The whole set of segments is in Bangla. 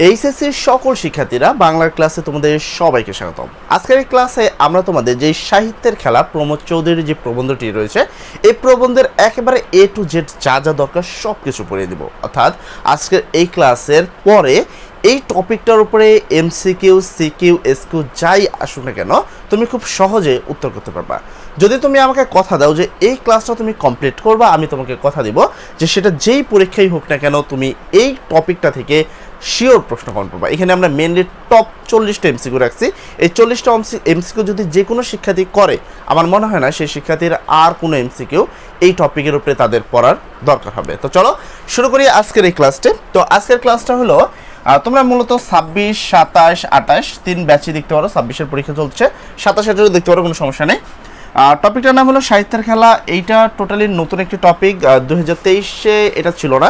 এইচএসসির সকল শিক্ষার্থীরা বাংলার ক্লাসে তোমাদের সবাইকে স্বাগতম। আজকের এই ক্লাসে আমরা তোমাদের যে সাহিত্যের খেলা প্রমোদ চৌধুরীর যে প্রবন্ধটি রয়েছে এই প্রবন্ধের একেবারে এ টু জেড যা যা দরকার সব কিছু পড়িয়ে দিব। অর্থাৎ আজকের এই ক্লাসের পরে এই টপিকটার উপরে এমসিকিউ, সিকিউ, এসকিউ যাই আসুক না কেন তুমি খুব সহজে উত্তর করতে পারবা। যদি তুমি আমাকে কথা দাও যে এই ক্লাসটা তুমি কমপ্লিট করবা, আমি তোমাকে কথা দিব যে সেটা যেই পরীক্ষাই হোক না কেন তুমি এই টপিকটা থেকে শিওর প্রশ্ন কমন পাবা। এখানে আমরা মেনলি টপ 40টা এমসিকিউ রাখছি। এই 40টা এমসিকিউ যদি যে কোনো শিক্ষার্থী করে, আমার মনে হয় না সেই শিক্ষার্থীর আর কোনো এমসিকিউ এই টপিকের উপরে তাদের পড়ার দরকার হবে। তো চলো শুরু করি আজকের এই ক্লাসটি। তো আজকের ক্লাসটা হলো তোমরা মূলত 26, 27, 28 তিন ব্যাচে দেখতে পারো। 26-এর পরীক্ষা চলছে, 27-এরও দেখতে পারো, কোনো সমস্যা নেই। টপিকটার নাম হলো সাহিত্যের খেলা। এইটা টোটালি নতুন একটি টপিক, 2023-এ এটা ছিল না,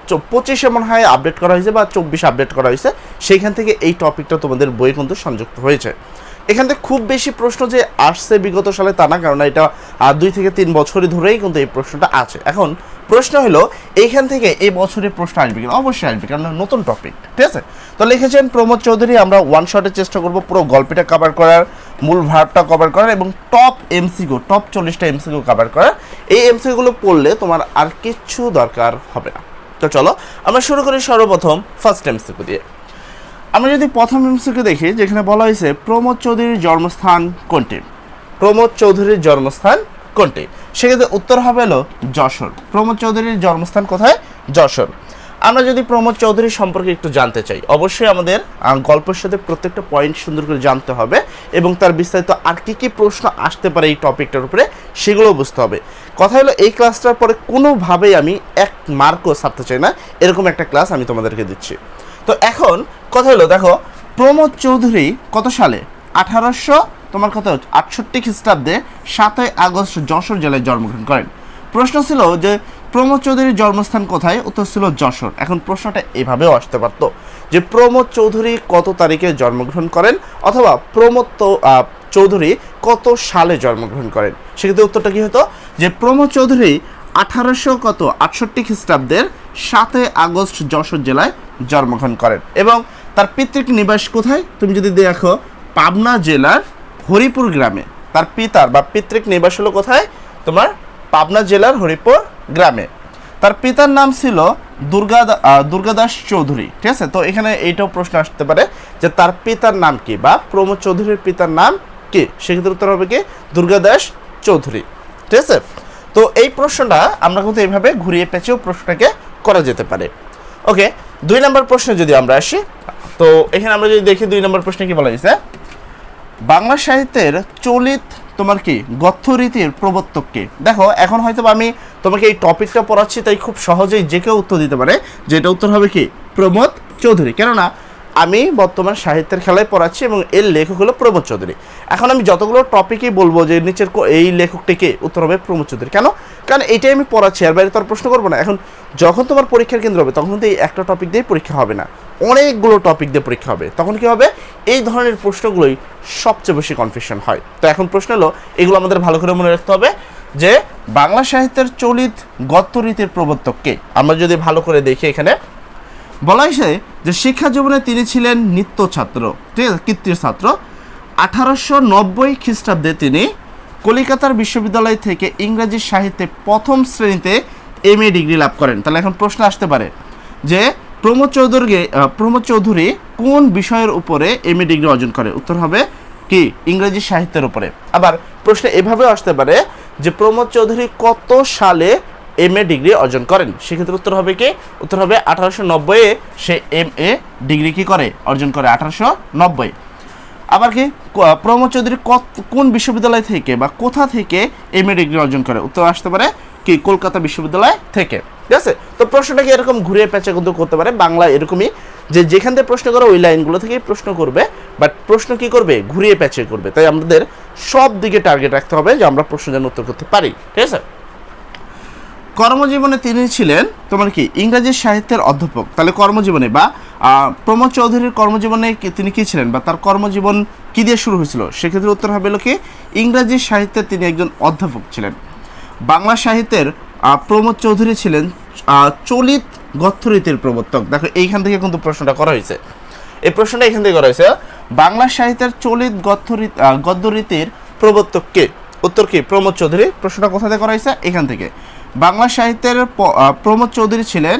25-এ মনে হয় আপডেট করা হয়েছে বা 24 আপডেট করা হয়েছে। সেইখান থেকে এই টপিকটা তোমাদের বইয়ে কিন্তু সংযুক্ত হয়েছে। এখান থেকে খুব বেশি প্রশ্ন যে আসছে বিগত সালে তা না, কারণ এটা 2 থেকে 3 বছরই ধরেই কিন্তু এই প্রশ্নটা আছে। এখন প্রশ্ন হলো এইখান থেকে এই বছরে প্রশ্ন আসবে কিনা? অবশ্যই আসবে, কারণ নতুন টপিক, ঠিক আছে। তো লিখেছেন প্রমোদ চৌধুরী। আমরা ওয়ান শটে চেষ্টা করব পুরো গল্পটা কভার করার, মূল ভাবটা কভার করার এবং টপ 40টা এমসিকিউ কভার করার। এই এমসিকিউগুলো পড়লে তোমার আর কিচ্ছু দরকার হবে না। তো চলো আমরা শুরু করি সর্বপ্রথম ফার্স্ট এমসিকিউ দিয়ে। আমরা যদি প্রথম এমসিকিউ দেখি, যেখানে বলা হয়েছে প্রমোদ চৌধুরীর জন্মস্থান কোনটি? প্রমোদ চৌধুরীর জন্মস্থান কোনটি? সেক্ষেত্রে উত্তর হবে হলো যশোর। প্রমোদ চৌধুরীর জন্মস্থান কোথায়? যশোর। আমরা যদি প্রমোদ চৌধুরী সম্পর্কে একটু জানতে চাই, অবশ্যই আমাদের গল্পের সাথে প্রত্যেকটা পয়েন্ট সুন্দর করে জানতে হবে এবং তার বিস্তারিত আর কী প্রশ্ন আসতে পারে এই টপিকটার উপরে সেগুলো বুঝতে হবে। কথা হলো এই ক্লাসটার পরে কোনোভাবেই আমি এক মার্কও ছাড়তে চাই না, এরকম একটা ক্লাস আমি তোমাদেরকে দিচ্ছি। তো এখন কথা হলো, দেখো প্রমোদ চৌধুরী কত সালে? 1868 খ্রিস্টাব্দে 7ই আগস্ট যশোর জেলায় জন্মগ্রহণ করেন। প্রশ্ন ছিল যে প্রমোদ চৌধুরীর জন্মস্থান কোথায়? উত্তর ছিল যশোর। এখন প্রশ্নটা এভাবেও আসতে পারতো যে প্রমোদ চৌধুরী কত তারিখে জন্মগ্রহণ করেন, অথবা প্রমোদ চৌধুরী কত সালে জন্মগ্রহণ করেন। সেক্ষেত্রে উত্তরটা কী হতো? যে প্রমোদ চৌধুরী 1868 খ্রিস্টাব্দের 7ই আগস্ট যশোর জেলায় জন্মগ্রহণ করেন এবং তার পিতৃক নিবাস কোথায়? তুমি যদি দেখো পাবনা জেলার হরিপুর গ্রামে তার পিতার বা পিতৃক নিবাস হলো কোথায়? তোমার পাবনা জেলার হরিপুর গ্রামে। তার পিতার নাম ছিল দুর্গাদাস চৌধুরী, ঠিক আছে। তো এখানে এইটাও প্রশ্ন আসতে পারে যে তার পিতার নাম কি, বা প্রমোদ চৌধুরীর পিতার নাম কি? সেক্ষেত্রে উত্তর হবে কি? দুর্গাদাস চৌধুরী, ঠিক আছে। তো এই প্রশ্নটা আমরা কিন্তু এইভাবে ঘুরিয়ে পেঁচেও প্রশ্নটাকে করা যেতে পারে। ওকে, 2 নম্বর প্রশ্নে যদি আমরা আসি, তো এখানে আমরা যদি দেখি 2 নম্বর প্রশ্নে কি বলা হয়েছে, বাংলা সাহিত্যের চলিত তোমার কি গদ্য রীতির প্রবর্তক কে? দেখো এখন হয়তো আমি তোমাকে এই টপিকটা পড়াচ্ছি, তাই খুব সহজেই যে কেউ উত্তর দিতে পারে যে এটা উত্তর হবে কি? প্রমোদ চৌধুরী। কেননা আমি বর্তমান সাহিত্যের খেলায় পড়াচ্ছি এবং এর লেখক হলো প্রমোদ চৌধুরী। এখন আমি যতগুলো টপিকই বলবো যে নিচের এই লেখকটিকে, উত্তর হবে প্রমোদ চৌধুরী। কেন? কারণ এইটাই আমি পড়াচ্ছি, আর বাইরে তো আর প্রশ্ন করবো না। এখন যখন তোমার পরীক্ষার কেন্দ্র হবে তখন কিন্তু এই একটা টপিক দিয়ে পরীক্ষা হবে না, অনেকগুলো টপিক দিয়ে পরীক্ষা হবে। তখন কি হবে? এই ধরনের প্রশ্নগুলোই সবচেয়ে বেশি কনফিউশন হয়। তো এখন প্রশ্ন হলো, এগুলো আমাদের ভালো করে মনে রাখতে হবে যে বাংলা সাহিত্যের চলিত গদ্য রীতির প্রবর্তক কে? আমরা যদি ভালো করে দেখি, এখানে বলা হয়েছে যে শিক্ষা জীবনে তিনি ছিলেন নিত্য ছাত্র, ঠিক আছে, কৃতির ছাত্র। 1890 খ্রিস্টাব্দে তিনি কলিকাতার বিশ্ববিদ্যালয় থেকে ইংরেজি সাহিত্যে প্রথম শ্রেণীতে MA ডিগ্রি লাভ করেন। তাহলে এখন প্রশ্ন আসতে পারে যে প্রমোদ চৌধুরী কোন বিষয়ের উপরে MA ডিগ্রি অর্জন করে? উত্তর হবে কি? ইংরেজি সাহিত্যের উপরে। আবার প্রশ্ন এভাবেও আসতে পারে যে প্রমোদ চৌধুরী কত সালে MA ডিগ্রি অর্জন করেন? সেক্ষেত্রে উত্তর হবে কি? উত্তর হবে 1890-এ সে MA ডিগ্রি কি করে? অর্জন করে, 1890। আবার কি প্রমোদ চৌধুরী কোন বিশ্ববিদ্যালয় থেকে বা কোথা থেকে MA ডিগ্রি অর্জন করে? উত্তর আসতে পারে কি? কলকাতা বিশ্ববিদ্যালয় থেকে, ঠিক আছে। তো প্রশ্নটাকে এরকম ঘুরিয়ে পেঁচে কিন্তু করতে পারে। বাংলা এরকমই যে যেখান থেকে প্রশ্ন করে ওই লাইনগুলো থেকেই প্রশ্ন করবে, বাট প্রশ্ন কি করবে? ঘুরিয়ে পেঁচে করবে। তাই আমাদের সব দিকে টার্গেট রাখতে হবে যে আমরা প্রশ্ন যেন উত্তর করতে পারি, ঠিক আছে। কর্মজীবনে তিনি ছিলেন তোমার কি? ইংরেজি সাহিত্যের অধ্যাপক। তাহলে কর্মজীবনে বা প্রমোদ চৌধুরীর কর্মজীবনে তিনি কি ছিলেন, বা তার কর্মজীবন কি দিয়ে শুরু হয়েছিল? সেক্ষেত্রে উত্তর হবে কি? ইংরেজি সাহিত্যের তিনি একজন অধ্যাপক ছিলেন। বাংলা সাহিত্যের প্রমোদ চৌধুরী ছিলেন চলিত গদ্যরীতির প্রবর্তক। দেখো এইখান থেকে কিন্তু প্রশ্নটা করা হয়েছে, এই প্রশ্নটা এখান থেকে করা হয়েছে, বাংলা সাহিত্যের চলিত গদ্যরীতির প্রবর্তক কে? উত্তর কি? প্রমোদ চৌধুরী। প্রশ্নটা কোথা থেকে করা হয়েছে? এখান থেকে। বাংলা সাহিত্যের প্রমোদ চৌধুরী ছিলেন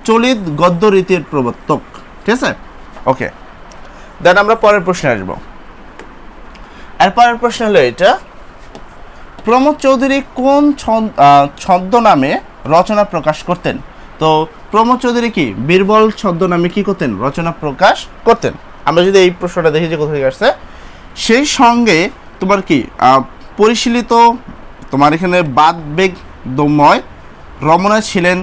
চলিত গদ্যরীতির প্রবর্তক। ঠিক আছে, ওকে। দেন আমরা পরের প্রশ্নে আসবো। আর পরের প্রশ্ন হলো এটা, প্রমোদ চৌধুরী কোন ছদ্মনামে রচনা প্রকাশ করতেন? তো প্রমোদ চৌধুরী কি বীরবল ছদ্মনামে কি করতেন? রচনা প্রকাশ করতেন। আমরা যদি এই প্রশ্নটা দেখি যে কোথা থেকে আসছে, সেই সঙ্গে তোমার কি পরিশীলিত তোমার এখানে বাদবেগময় রমনা ছিলেন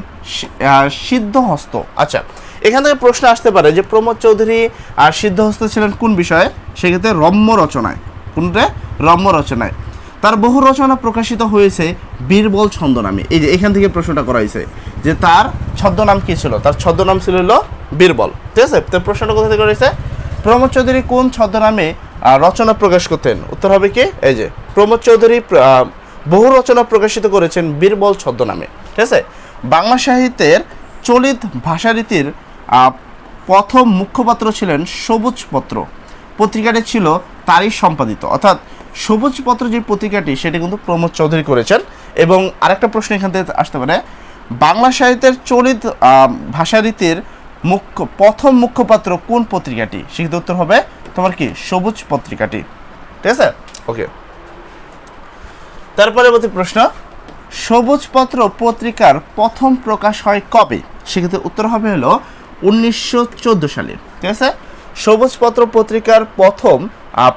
সিদ্ধহস্ত। আচ্ছা, এখান থেকে প্রশ্ন আসতে পারে যে প্রমোদ চৌধুরী আর সিদ্ধহস্ত ছিলেন কোন বিষয়ে? সেক্ষেত্রে রম্য রচনায়। কোনটা? রম্য রচনায়। তার বহু রচনা প্রকাশিত হয়েছে বীরবল ছদ্মনামে। এই যে এখান থেকে প্রশ্নটা করা হয়েছে যে তার ছদ্মনাম কি ছিল? তার ছদ্মনাম ছিল হলো বীরবল। ঠিক আছে, তো প্রশ্নটা কোথা থেকে করা হয়েছে? প্রমোদ চৌধুরী কোন ছদ্মনামে রচনা প্রকাশ করতেন? উত্তর হবে কি? এই যে প্রমোদ চৌধুরী বহু রচনা প্রকাশিত করেছেন বীরবল ছদ্মনামে। ঠিক আছে, বাংলা সাহিত্যের চলিত ভাষারীতির প্রথম মুখপাত্র ছিলেন সবুজপত্র। পত্রিকাটি ছিল তারই সম্পাদিত, অর্থাৎ সবুজপত্র যে পত্রিকাটি সেটি কিন্তু প্রমোদ চৌধুরী করেছেন। এবং আরেকটা প্রশ্ন এখান থেকে আসতে পারে, বাংলা সাহিত্যের চলিত ভাষারীতির প্রথম মুখপাত্র কোন পত্রিকাটি? সেক্ষেত্রে উত্তর হবে তোমার কি? সবুজ পত্রিকাটি। ঠিক আছে, ওকে। তারপরে প্রশ্ন, সবুজপত্র পত্রিকার প্রথম প্রকাশ হয় কবে? সেক্ষেত্রে উত্তর হবে হলো 1914 সালে। ঠিক আছে, সবুজপত্র পত্রিকার প্রথম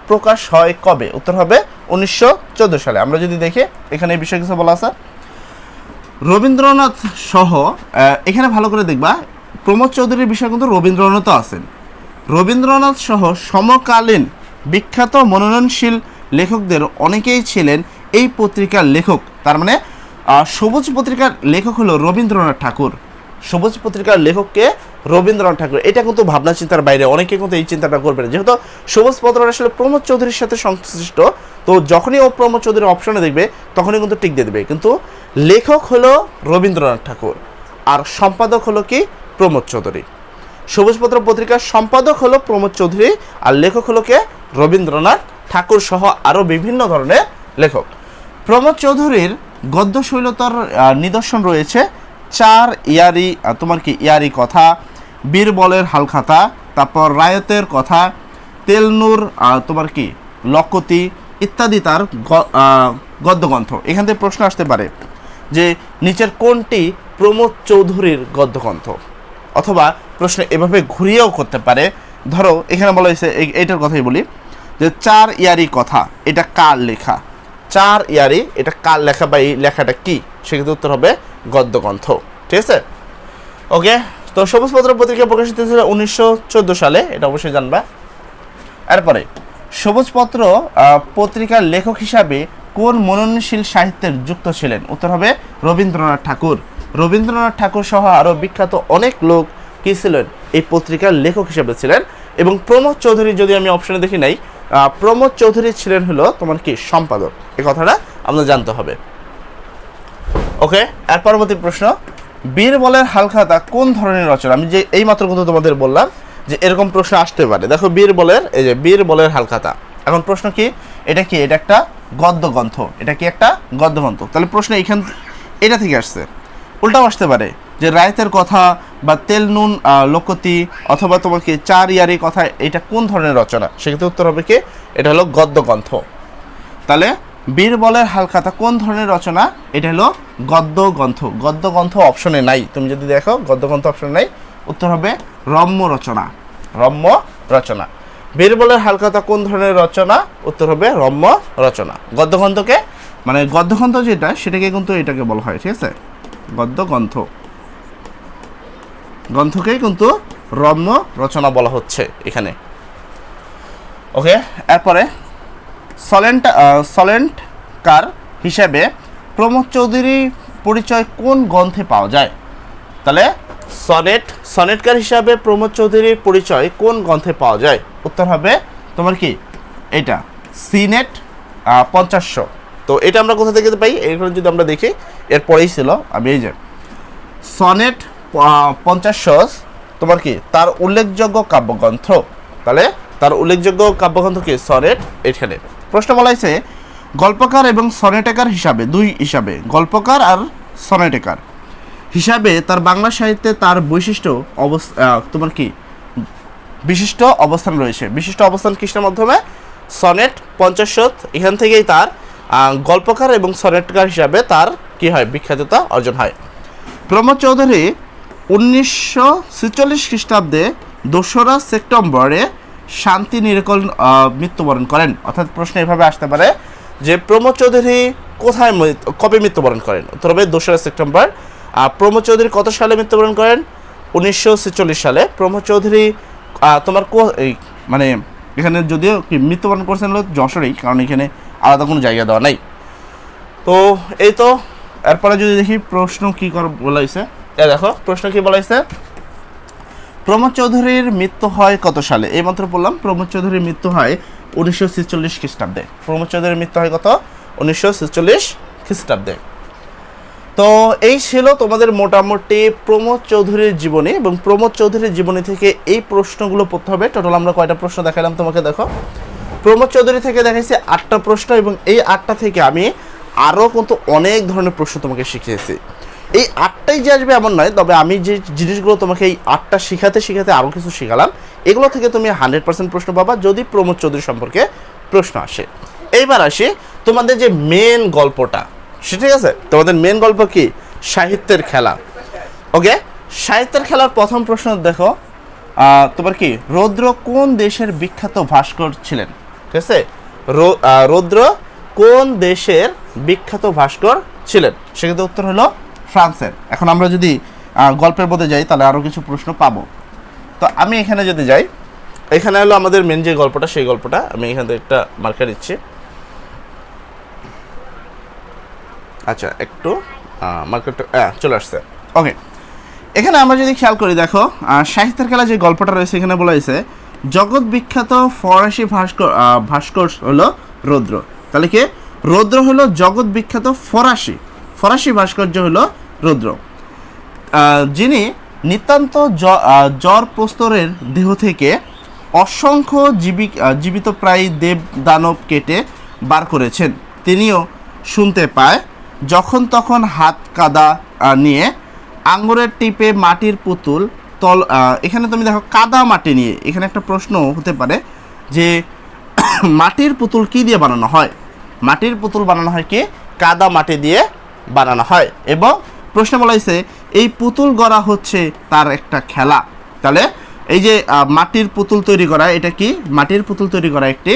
প্রকাশ হয় কবে? উত্তর হবে 1914 সালে। আমরা যদি দেখি এখানে এই বিষয়ে কিছু বলা আছে, রবীন্দ্রনাথ সহ, এখানে ভালো করে দেখবা প্রমোদ চৌধুরীর বিষয়ে কিন্তু রবীন্দ্রনাথও আছেন। রবীন্দ্রনাথ সহ সমকালীন বিখ্যাত মননশীল লেখকদের অনেকেই ছিলেন এই পত্রিকার লেখক। তার মানে সবুজ পত্রিকার লেখক হলো রবীন্দ্রনাথ ঠাকুর। সবুজ পত্রিকার লেখককে রবীন্দ্রনাথ ঠাকুর। এটা কিন্তু ভাবনা চিন্তার বাইরে, অনেকে কিন্তু এই চিন্তাটা করবে না, যেহেতু সবুজ পত্র আসলে প্রমোদ চৌধুরীর সাথে সংশ্লিষ্ট। তো যখনই ও প্রমোদ চৌধুরীর অপশনে দেখবে তখনই কিন্তু টিক দিয়ে দেবে, কিন্তু লেখক হলো রবীন্দ্রনাথ ঠাকুর আর সম্পাদক হলো কি? প্রমোদ চৌধুরী। সবুজপত্র পত্রিকার সম্পাদক হলো প্রমোদ চৌধুরী আর লেখক হলো কে? রবীন্দ্রনাথ ঠাকুর সহ আরও বিভিন্ন ধরনের লেখক। প্রমোদ চৌধুরীর গদ্যশৈলতার নিদর্শন রয়েছে চার ইয়ারি, তোমার কি ইয়ারি কথা, বীরবলের হালখাতা, তারপর রায়তের কথা, তেলনুর, তোমার কি লকতি ইত্যাদি তার গদ্যগ্রন্থ। এখান থেকে প্রশ্ন আসতে পারে যে নিচের কোনটি প্রমোদ চৌধুরীর গদ্যগ্রন্থ? অথবা প্রশ্ন এভাবে ঘুরিয়েও করতে পারে। ধরো এখানে বলা হয়েছে, এইটার কথাই বলি যে চার ইয়ারি কথা, এটা কার লেখা? চার ইয়ারি এটা কার লেখা বা এই লেখাটা কি? সেক্ষেত্রে উত্তর হবে গদ্যগ্রন্থ। ঠিক আছে, ওকে। তো সবুজপত্র পত্রিকা প্রকাশিত হয়েছিল 1914 সালে, এটা অবশ্যই জানবা। এরপরে সবুজপত্র পত্রিকার লেখক হিসাবে কোন মননশীল সাহিত্যের যুক্ত ছিলেন? উত্তর হবে রবীন্দ্রনাথ ঠাকুর। রবীন্দ্রনাথ ঠাকুর সহ আরও বিখ্যাত অনেক লোক কী ছিলেন? এই পত্রিকার লেখক হিসাবে ছিলেন। এবং প্রমোদ চৌধুরী যদি আমি অপশনে দেখি নাই, প্রমোদ চৌধুরী ছিলেন হলো তোমার কি? সম্পাদক। এই কথাটা আমাদের জানতে হবে। ওকে, আর পরবর্তী প্রশ্ন, বীরবলের হালখাতা কোন ধরনের রচনা? আমি যে এই মাত্র কথা তোমাদের বললাম যে এরকম প্রশ্ন আসতে পারে। দেখো বীরবলের, এই যে বীরবলের হালখাতা। এখন প্রশ্ন কি? এটা কি? এটা একটা গদ্যগ্রন্থ। এটা কি? একটা গদ্যগ্রন্থ। তাহলে প্রশ্ন এইখান এটা থেকে আসছে। উল্টাও আসতে পারে যে রায়তের কথা বা তেল নুন লোকতি অথবা তোমার কি চার ইয়ারি কথা, এটা কোন ধরনের রচনা? সেক্ষেত্রে উত্তর হবে কি? এটা হলো গদ্যগ্রন্থ। তাহলে বীরবলের হালখাতা কোন ধরনের রচনা? এটা হলো গদ্যগ্রন্থ। গদ্যগ্রন্থ অপশনে নাই, তুমি যদি দেখো গদ্যগ্রন্থ অপশনে নাই, উত্তর হবে রম্য রচনা। রম্য রচনা। বীরবলের হালখাতা কোন ধরনের রচনা? উত্তর হবে রম্য রচনা। গদ্যগ্রন্থকে মানে গদ্যগ্রন্থ যেটা সেটাকে কিন্তু এটাকে বলা হয়। ঠিক আছে, গদ্যগ্রন্থ, গ্রন্থকেই কিন্তু রম্য রচনা বলা হচ্ছে এখানে। ওকে, এরপরে সলেন্টকার হিসেবে প্রমোদ চৌধুরী পরিচয় কোন গ্রন্থে পাওয়া যায়? তাহলে সনেটকার হিসাবে প্রমোদ চৌধুরীর পরিচয় কোন গ্রন্থে পাওয়া যায়? উত্তর হবে তোমার কি? এটা সিনেট 50। তো এটা আমরা কোথা থেকে পাই? এরপর যদি আমরা দেখি এরপরেই ছিল আমি এই যে সনেট 50 তোমার কি তার উল্লেখযোগ্য কাব্যগ্রন্থ, তাহলে তার উল্লেখযোগ্য কাব্যগ্রন্থ কি সনেট। এখানে প্রশ্ন বলা হয়েছে গল্পকার এবং সনেটেকার হিসাবে, দুই হিসাবে গল্পকার আর সনেটেকার হিসাবে তার বাংলা সাহিত্যে তার বৈশিষ্ট্য তোমার কি বিশিষ্ট অবস্থান রয়েছে। বিশিষ্ট অবস্থান কিসের মাধ্যমে? সনেট 50, এখান থেকেই তার গল্পকার এবং সনেটকার হিসাবে তার কি হয় বিখ্যাততা অর্জন হয়। প্রমোদ চৌধুরী 1946 খ্রিস্টাব্দে 2রা সেপ্টেম্বরে শান্তি নিকেতন মৃত্যুবরণ করেন। অর্থাৎ প্রশ্ন এভাবে আসতে পারে যে প্রমোদ চৌধুরী কোথায় কবে মৃত্যুবরণ করেন? উত্তর হবে 2রা সেপ্টেম্বর। প্রমোদ চৌধুরী কত সালে মৃত্যুবরণ করেন? 1946 সালে। প্রমোদ চৌধুরী তোমার মানে এখানে যদিও কি মৃত্যুবরণ করছেন হলো যশোরেই, কারণ এখানে আলাদা কোনো জায়গা দেওয়া নাই। তো এই তো এরপরে যদি দেখি প্রশ্ন কি বলা হয়েছে, দেখো প্রশ্ন কি বলা হয়েছে, প্রমোদ চৌধুরীর মৃত্যু হয় কত সালে? এইমাত্র বললাম প্রমোদ চৌধুরীর মৃত্যু হয় 1946 খ্রিস্টাব্দে। প্রমোদ চৌধুরীর মৃত্যু হয় কত? 1946 খ্রিস্টাব্দে। তো এই ছিল তোমাদের মোটামুটি প্রমোদ চৌধুরীর জীবনী, এবং প্রমোদ চৌধুরীর জীবনী থেকে এই প্রশ্নগুলো পড়তে হবে। টোটাল আমরা কয়টা প্রশ্ন দেখালাম তোমাকে? দেখো প্রমোদ চৌধুরী থেকে দেখাইছি 8টা প্রশ্ন, এবং এই 8টা থেকে আমি আরও কিন্তু অনেক ধরনের প্রশ্ন তোমাকে শিখিয়েছি। এই 8টাই যে আসবে এমন নয়, তবে আমি যে জিনিসগুলো তোমাকে এই 8টা শিখাতে আরও কিছু শিখালাম, এগুলো থেকে তুমি 100% প্রশ্ন পাবা যদি প্রমোদ চৌধুরী সম্পর্কে প্রশ্ন আসে। এইবার আসি তোমাদের যে মেন গল্পটা, ঠিক আছে? তোমাদের মেন গল্প কি? সাহিত্যের খেলা। ওকে, সাহিত্যের খেলার প্রথম প্রশ্ন দেখো, তোমার কি রৌদ্র কোন দেশের বিখ্যাত ভাস্কর ছিলেন? ঠিক আছে, রৌদ্র কোন দেশের বিখ্যাত ভাস্কর ছিলেন? সেক্ষেত্রে উত্তর হলো ফ্রান্সের। এখন আমরা যদি গল্পের মধ্যে যাই তাহলে আরও কিছু প্রশ্ন পাবো। তো আমি এখানে যদি যাই, এখানে হলো আমাদের মেন যে গল্পটা, সেই গল্পটা আমি এখান থেকে একটা মার্কার দিচ্ছি। আচ্ছা, একটু মার্কেটটা চলে আসছে। ওকে, এখানে আমরা যদি খেয়াল করি, দেখো সাহিত্যের খেলা যে গল্পটা রয়েছে এখানে বলা হয়েছে জগৎ বিখ্যাত ফরাসি ভাস্কর হলো রৌদ্র। তাহলে কি রৌদ্র হলো জগৎ বিখ্যাত ফরাসি ভাস্কর্য হলো রৌদ্র, যিনি নিতান্ত জ্বর প্রস্তরের দেহ থেকে অসংখ্য জীবিত প্রায় দেব দানব কেটে বার করেছেন। তিনিও শুনতে পায় যখন তখন হাত কাদা নিয়ে আঙ্গুরের টিপে মাটির পুতুল এখানে তুমি দেখো কাদা মাটি নিয়ে, এখানে একটা প্রশ্ন হতে পারে যে মাটির পুতুল কি দিয়ে বানানো হয়? মাটির পুতুল বানানো হয় কি? কাদা মাটি দিয়ে বানানো হয়। এবং প্রশ্ন বলা হয়েছে এই পুতুল গড়া হচ্ছে তার একটা খেলা। তাহলে এই যে মাটির পুতুল তৈরি করা, এটা কি? মাটির পুতুল তৈরি করা একটি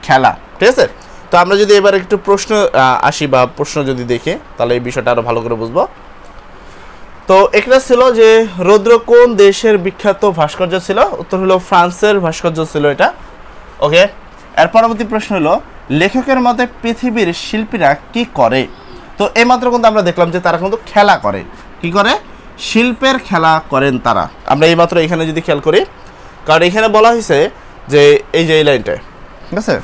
খেলা। ঠিক আছে, তো আমরা যদি এবার একটু প্রশ্ন আসি বা প্রশ্ন যদি দেখি তাহলে এই বিষয়টা আরো ভালো করে বুঝবো। তো এখানে ছিল যে রৌদ্র কোন দেশের বিখ্যাত ভাস্কর্য ছিল? উত্তর হলো ফ্রান্সের ভাস্কর্য ছিল এটা। ওকে, এর পরবর্তী প্রশ্ন হলো লেখকের মতে পৃথিবীর শিল্পীরা কি করে? তো এইমাত্র কিন্তু আমরা দেখলাম যে তারা কিন্তু খেলা করে। কি করে? শিল্পের খেলা করেন তারা। আমরা এইমাত্র এখানে যদি খেয়াল করি, কারণ এখানে বলা হয়েছে যে এই যে এই লাইনটায়, ঠিক আছে,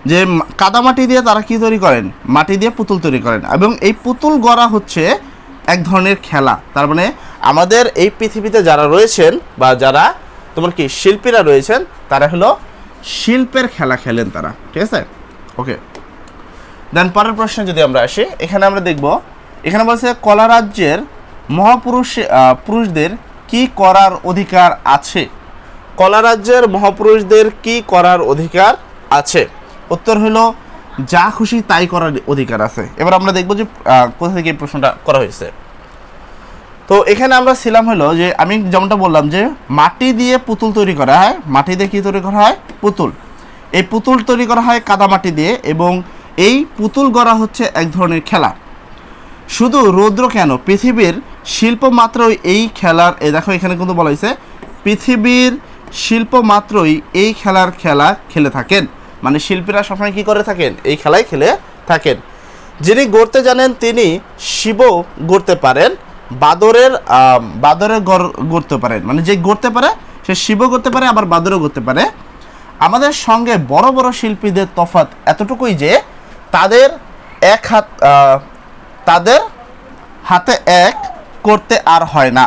যে কাদামাটি দিয়ে তারা কি তৈরি করেন? মাটি দিয়ে পুতুল তৈরি করেন, এবং এই পুতুল গড়া হচ্ছে এক ধরনের খেলা। তার মানে আমাদের এই পৃথিবীতে যারা রয়েছেন বা যারা তোমার কি শিল্পীরা রয়েছেন, তারা হলো শিল্পের খেলা খেলেন তারা। ঠিক আছে, ওকে। দেন পরের প্রশ্নে যদি আমরা আসি, এখানে আমরা দেখব, এখানে বলছে কলা রাজ্যের পুরুষদের কি করার অধিকার আছে? কলা রাজ্যের মহাপুরুষদের কি করার অধিকার আছে? উত্তর হলো যা খুশি তাই করার অধিকার আছে। এবার আমরা দেখব যে কোথা থেকে এই প্রশ্নটা করা হয়েছে। তো এখানে আমরা ছিলাম হলো যে আমি যেমনটা বললাম যে মাটি দিয়ে পুতুল তৈরি করা হয়। মাটি দিয়ে কি তৈরি করা হয়? পুতুল। এই পুতুল তৈরি করা হয় কাদা মাটি দিয়ে, এবং এই পুতুল গড়া হচ্ছে এক ধরনের খেলা। শুধু রৌদ্র কেন, পৃথিবীর শিল্প মাত্রই এই খেলার, দেখো এখানে কিন্তু বলা হয়েছে পৃথিবীর শিল্প মাত্রই এই খেলার খেলা খেলে থাকেন। মানে শিল্পীরা সবসময় কী করে থাকেন? এই খেলাই খেলে থাকেন। যিনি গড়তে জানেন তিনি শিবও গড়তে পারেন, বাদরের গড়তে পারেন। মানে যে গড়তে পারে সে শিবও গড়তে পারে, আবার বাদরও গড়তে পারে। আমাদের সঙ্গে বড় বড় শিল্পীদের তফাৎ এতটুকুই যে তাদের তাদের হাতে এক করতে আর হয় না।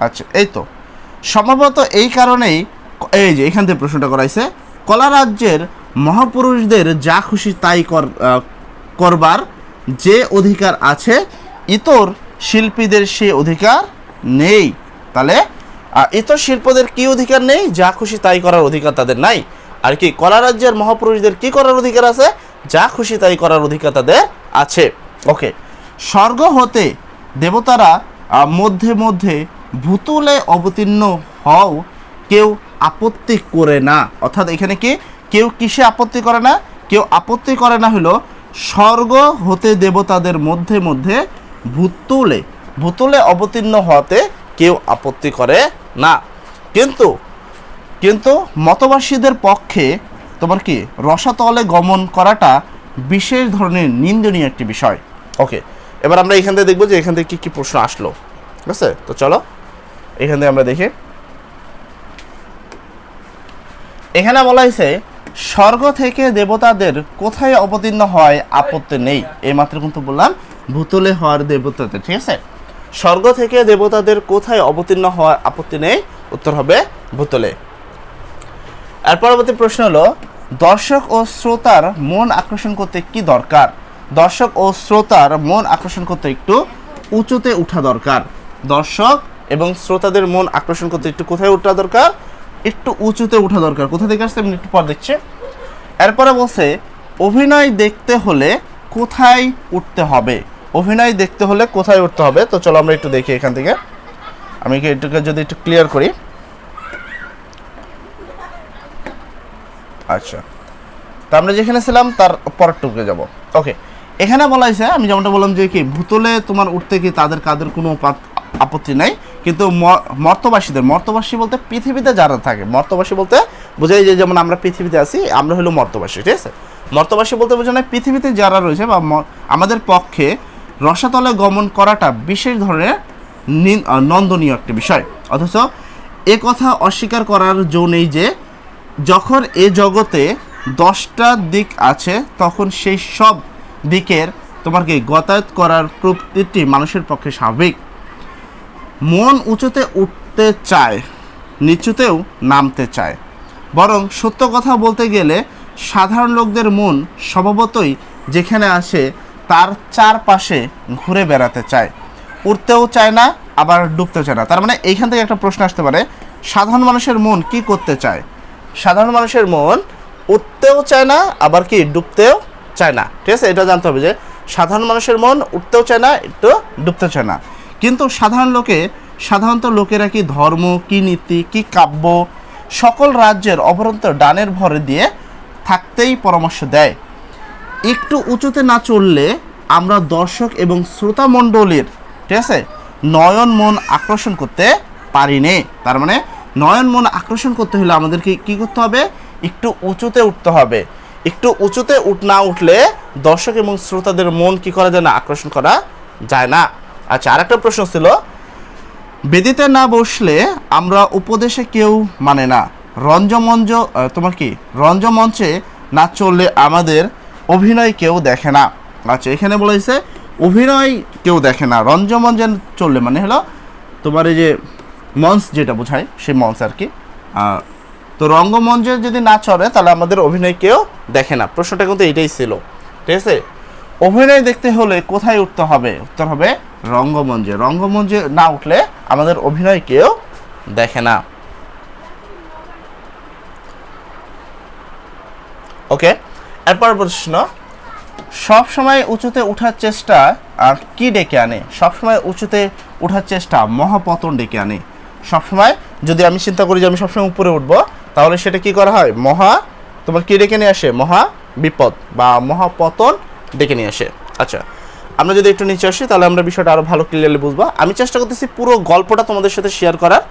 আচ্ছা, এই তো সম্ভবত এই কারণেই এই যে এখান থেকে প্রশ্নটা করাইছে, কলা রাজ্যের মহাপুরুষদের যা খুশি তাই করবার যে অধিকার আছে, ইতর শিল্পীদের সে অধিকার নেই। তাহলে ইতর শিল্পদের কি অধিকার নেই? যা খুশি তাই করার অধিকার তাদের নাই। আর কি কলা রাজ্যের মহাপুরুষদের কি করার অধিকার আছে? যা খুশি তাই করার অধিকার তাদের আছে। ওকে, স্বর্গ হতে দেবতারা মধ্যে মধ্যে ভূতলে অবতীর্ণ হও কেউ আপত্তি করে না। অর্থাৎ এখানে কি কেউ কিসে আপত্তি করে না? কেউ আপত্তি করে না হলো স্বর্গ হতে দেবতাদের মধ্যে মধ্যে ভূতলে অবতীর্ণ হতে কেউ আপত্তি করে না। কিন্তু মতবাসীদের পক্ষে তোমার কি রসাতলে গমন করাটা বিশেষ ধরনের নিন্দনীয় একটি বিষয়। ওকে, এবার আমরা এখান থেকে দেখবো যে এখান থেকে কি প্রশ্ন আসলো। ঠিক আছে, তো চলো এখান থেকে আমরা দেখি। এখানে বলা হয়েছে স্বর্গ থেকে দেবতাদের কোথায় অবতীর্ণ হয় আপত্তি নেই। এইমাত্র কিন্তু বললাম ভূতলে হওয়ার দেবতাদের। ঠিক আছে, স্বর্গ থেকে দেবতাদের কোথায় অবতীর্ণ হওয়ার আপত্তি নেই, উত্তর হবে ভূতলে। আর পরবর্তী প্রশ্ন হলো দর্শক ও শ্রোতার মন আকর্ষণ করতে কি দরকার? দর্শক ও শ্রোতার মন আকর্ষণ করতে একটু উঁচুতে উঠা দরকার। দর্শক এবং শ্রোতাদের মন আকর্ষণ করতে একটু কোথায় উঠা দরকার? একটু উঁচুতে উঠা দরকার। কোথা থেকে আসছে আমি একটু পর দেখছি। এরপরে বলছে অভিনয় দেখতে হলে কোথায় উঠতে হবে? অভিনয় দেখতে হলে কোথায় উঠতে হবে? তো চলো আমরা একটু দেখি এখান থেকে। আমি এটাকে যদি একটু ক্লিয়ার করি। আচ্ছা, তো আমরা যেখানে ছিলাম তার পরের টুকে যাব। ওকে, এখানে বলা হয়েছে আমি যেমনটা বললাম যে কি ভূতলে তোমার উঠতে কি কাদের কোনো আপত্তি নাই, কিন্তু মর্তবাসী বলতে পৃথিবীতে যারা থাকে, মর্তবাসী বলতে বোঝাই যে যেমন আমরা পৃথিবীতে আছি আমরা হলো মর্তবাসী। ঠিক আছে, মর্তবাসী বলতে বোঝা নয় পৃথিবীতে যারা রয়েছে বা আমাদের পক্ষে রসাতলে গমন করাটা বিশেষ ধরনের নন্দনীয় একটি বিষয়। অথচ এ কথা অস্বীকার করার জো নেই যে যখন এ জগতে 10টা দিক আছে তখন সেই সব দিকের তোমার কি গতায়ত করার প্রবৃত্তি মানুষের পক্ষে স্বাভাবিক। মন উঁচুতে উঠতে চায়, নিচুতেও নামতে চায়। বরং সত্য কথা বলতে গেলে সাধারণ লোকদের মন স্বভাবতই যেখানে আসে তার চারপাশে ঘুরে বেড়াতে চায়, উঠতেও চায় না আবার ডুবতেও চায় না। তার মানে এইখান থেকে একটা প্রশ্ন আসতে পারে, সাধারণ মানুষের মন কি করতে চায়? সাধারণ মানুষের মন উঠতেও চায় না আবার কি ডুবতেও চায় না। ঠিক আছে, এটা জানতে হবে যে সাধারণ মানুষের মন উঠতেও চায় না একটু ডুবতেও চায় না। কিন্তু সাধারণত লোকেরা কি ধর্ম, কি নীতি, কি কাব্য সকল রাজ্যের অপরন্ত ডানের ভরে দিয়ে থাকতেই পরামর্শ দেয়। একটু উঁচুতে না চললে আমরা দর্শক এবং শ্রোতা মণ্ডলীর ঠিক আছে নয়ন মন আকর্ষণ করতে পারি নে। তার মানে নয়ন মন আকর্ষণ করতে হলে আমাদেরকে কি করতে হবে? একটু উঁচুতে উঠতে হবে। একটু উঁচুতে না উঠলে দর্শক এবং শ্রোতাদের মন কি করা যায় না? আকর্ষণ করা যায় না। আচ্ছা, আরেকটা প্রশ্ন ছিল বেদিতে না বসলে আমরা উপদেশে কেউ মানে না, রঞ্জমঞ্চে না চললে আমাদের অভিনয় কেউ দেখে না। আচ্ছা, এখানে বলেছে অভিনয় কেউ দেখে না, রঞ্জমঞ্চে চললে মানে হলো তোমার এই যে মঞ্চ যেটা বোঝায় সেই মঞ্চ আর কি। তো রঙ্গমঞ্চে যদি না চলে তাহলে আমাদের অভিনয় কেউ দেখে না। প্রশ্নটা কিন্তু এটাই ছিল। ঠিক আছে, অভিনয় দেখতে হলে কোথায় উঠতে হবে? উত্তর হবে রঙ্গমঞ্চে। রঙ্গমঞ্চে না উঠলে আমাদের অভিনয় কেউ দেখে না। ওকে, এরপর প্রশ্ন সবসময় উঁচুতে ওঠার চেষ্টা আর কি ডেকে আনে? সবসময় উঁচুতে ওঠার চেষ্টা মহাপতন ডেকে আনে। সবসময় যদি আমি চিন্তা করি যে আমি সবসময় উপরে উঠবো তাহলে সেটা কি করা হয়? তোমার কি ডেকে নিয়ে আসে? মহা বিপদ বা মহাপতন ডেকে নিয়ে আসে। আচ্ছা, আমরা যদি একটু নিচে আসি তাহলে আমরা বিষয়টা আরও ভালো ক্লিয়ারলি বুঝবো। আমি চেষ্টা করতেছি পুরো গল্পটা তোমাদের সাথে শেয়ার করার,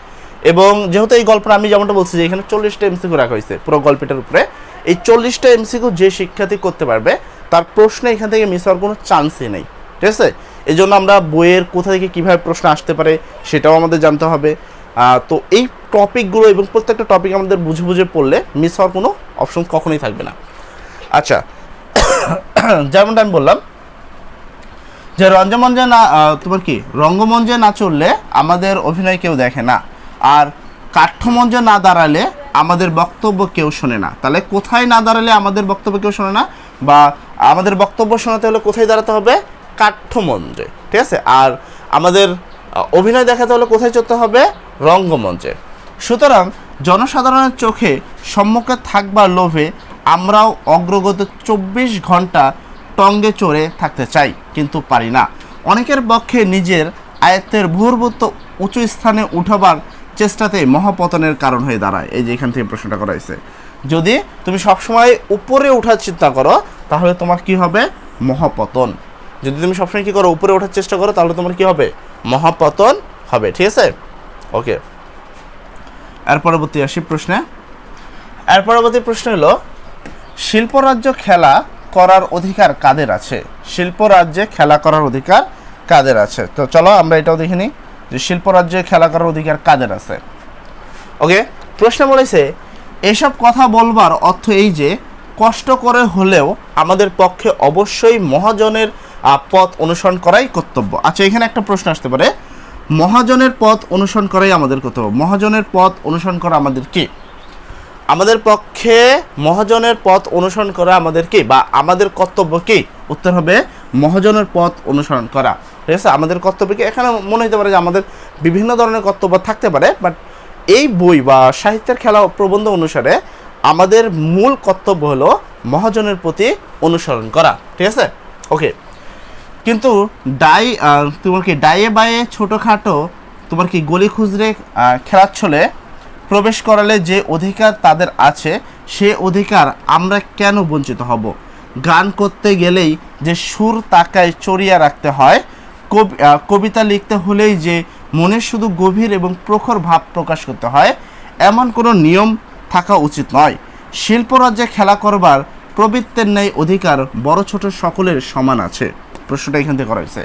এবং যেহেতু এই গল্পটা আমি যেমনটা বলছি যে এখানে 40টা এমসিকিউ রাখা হয়েছে পুরো গল্পটার উপরে, এই 40টা এমসিকিউ যে শিক্ষার্থী করতে পারবে তার প্রশ্ন এখান থেকে মিস হওয়ার কোনো চান্সই নেই। ঠিক আছে, এই জন্য আমরা বইয়ের কোথা থেকে কীভাবে প্রশ্ন আসতে পারে সেটাও আমাদের জানতে হবে। তো এই টপিকগুলো এবং প্রত্যেকটা টপিক আমাদের বুঝে বুঝে পড়লে মিস হওয়ার কোনো অপশন কখনোই থাকবে না। আচ্ছা, যেমনটা আমি বললাম যে রঙ্গমঞ্চে না তোমার কি রঙ্গমঞ্চে না চললে আমাদের অভিনয় কেউ দেখে না, আর কাঠ্যমঞ্চে না দাঁড়ালে আমাদের বক্তব্য কেউ শোনে না। তাহলে কোথায় না দাঁড়ালে আমাদের বক্তব্য কেউ শোনে না, বা আমাদের বক্তব্য শোনাতে হলে কোথায় দাঁড়াতে হবে? কাঠ্যমঞ্চে, ঠিক আছে। আর আমাদের অভিনয় দেখাতে হলে কোথায় চলতে হবে? রঙ্গমঞ্চে। সুতরাং জনসাধারণের চোখে সম্মুখে থাকবার লোভে আমরাও অগ্রগত 24 ঘন্টা টঙ্গে চড়ে থাকতে চাই, কিন্তু পারি না। অনেকের পক্ষে নিজের আয়ত্তের বহির্ভূত উঁচু স্থানে উঠাবার চেষ্টাতে মহাপতনের কারণ হয়ে দাঁড়ায়। এই যে এখান থেকে প্রশ্নটা করা হয়েছে, যদি তুমি সবসময় উপরে ওঠার চিন্তা করো তাহলে তোমার কি হবে? মহাপতন। যদি তুমি সবসময় কি করো? উপরে ওঠার চেষ্টা করো, তাহলে তোমার কি হবে? মহাপতন হবে, ঠিক আছে। ওকে, এর পরবর্তী আসি প্রশ্নে। এর পরবর্তী প্রশ্ন হলো, শিল্পরাজ্য খেলা করার অধিকার কাদের আছে? শিল্পরাজ্যে খেলা করার অধিকার কাদের আছে? তো চলো আমরা এটাও দেখে নিই যে শিল্পরাজ্যে খেলা করার অধিকার কাদের আছে। ওকে, প্রশ্ন বলেছে এসব কথা বলবার অর্থ এই যে কষ্ট করে হলেও আমাদের পক্ষে অবশ্যই মহাজনের পথ অনুসরণ করাই কর্তব্য। আচ্ছা, এখানে একটা প্রশ্ন আসতে পারে, মহাজনের পথ অনুসরণ করাই আমাদের কর্তব্য। মহাজনের পথ অনুসরণ করা আমাদের কি? আমাদের পক্ষে মহাজনের পথ অনুসরণ করা আমাদের কি, বা আমাদের কর্তব্য কি? উত্তর হবে মহাজনের পথ অনুসরণ করা, ঠিক আছে। আমাদের কর্তব্য কি? এখানে মনে হতে পারে যে আমাদের বিভিন্ন ধরনের কর্তব্য থাকতে পারে, বাট এই বই বা সাহিত্যের খেলা প্রবন্ধ অনুসারে আমাদের মূল কর্তব্য হলো মহাজনের প্রতি অনুসরণ করা, ঠিক আছে। ওকে, কিন্তু তোমার কি ডাইয়ে বাইয়ে ছোটোখাটো তোমার কি গলি খুঁজরে খেলাচ্ছলে প্রবেশ করালে যে অধিকার তাদের আছে, সে অধিকার আমরা কেন বঞ্চিত হব? গান করতে গেলেই যে সুর তাকায় চড়িয়ে রাখতে হয়, কবিতা লিখতে হলেই যে মনে শুধু গভীর এবং প্রখর ভাব প্রকাশ করতে হয়, এমন কোনো নিয়ম থাকা উচিত নয়। শিল্পরাজ্যে খেলা করবার প্রবৃত্তের ন্যায় অধিকার বড় ছোট সকলের সমান আছে। প্রশ্নটা এখান থেকে করা হয়েছে,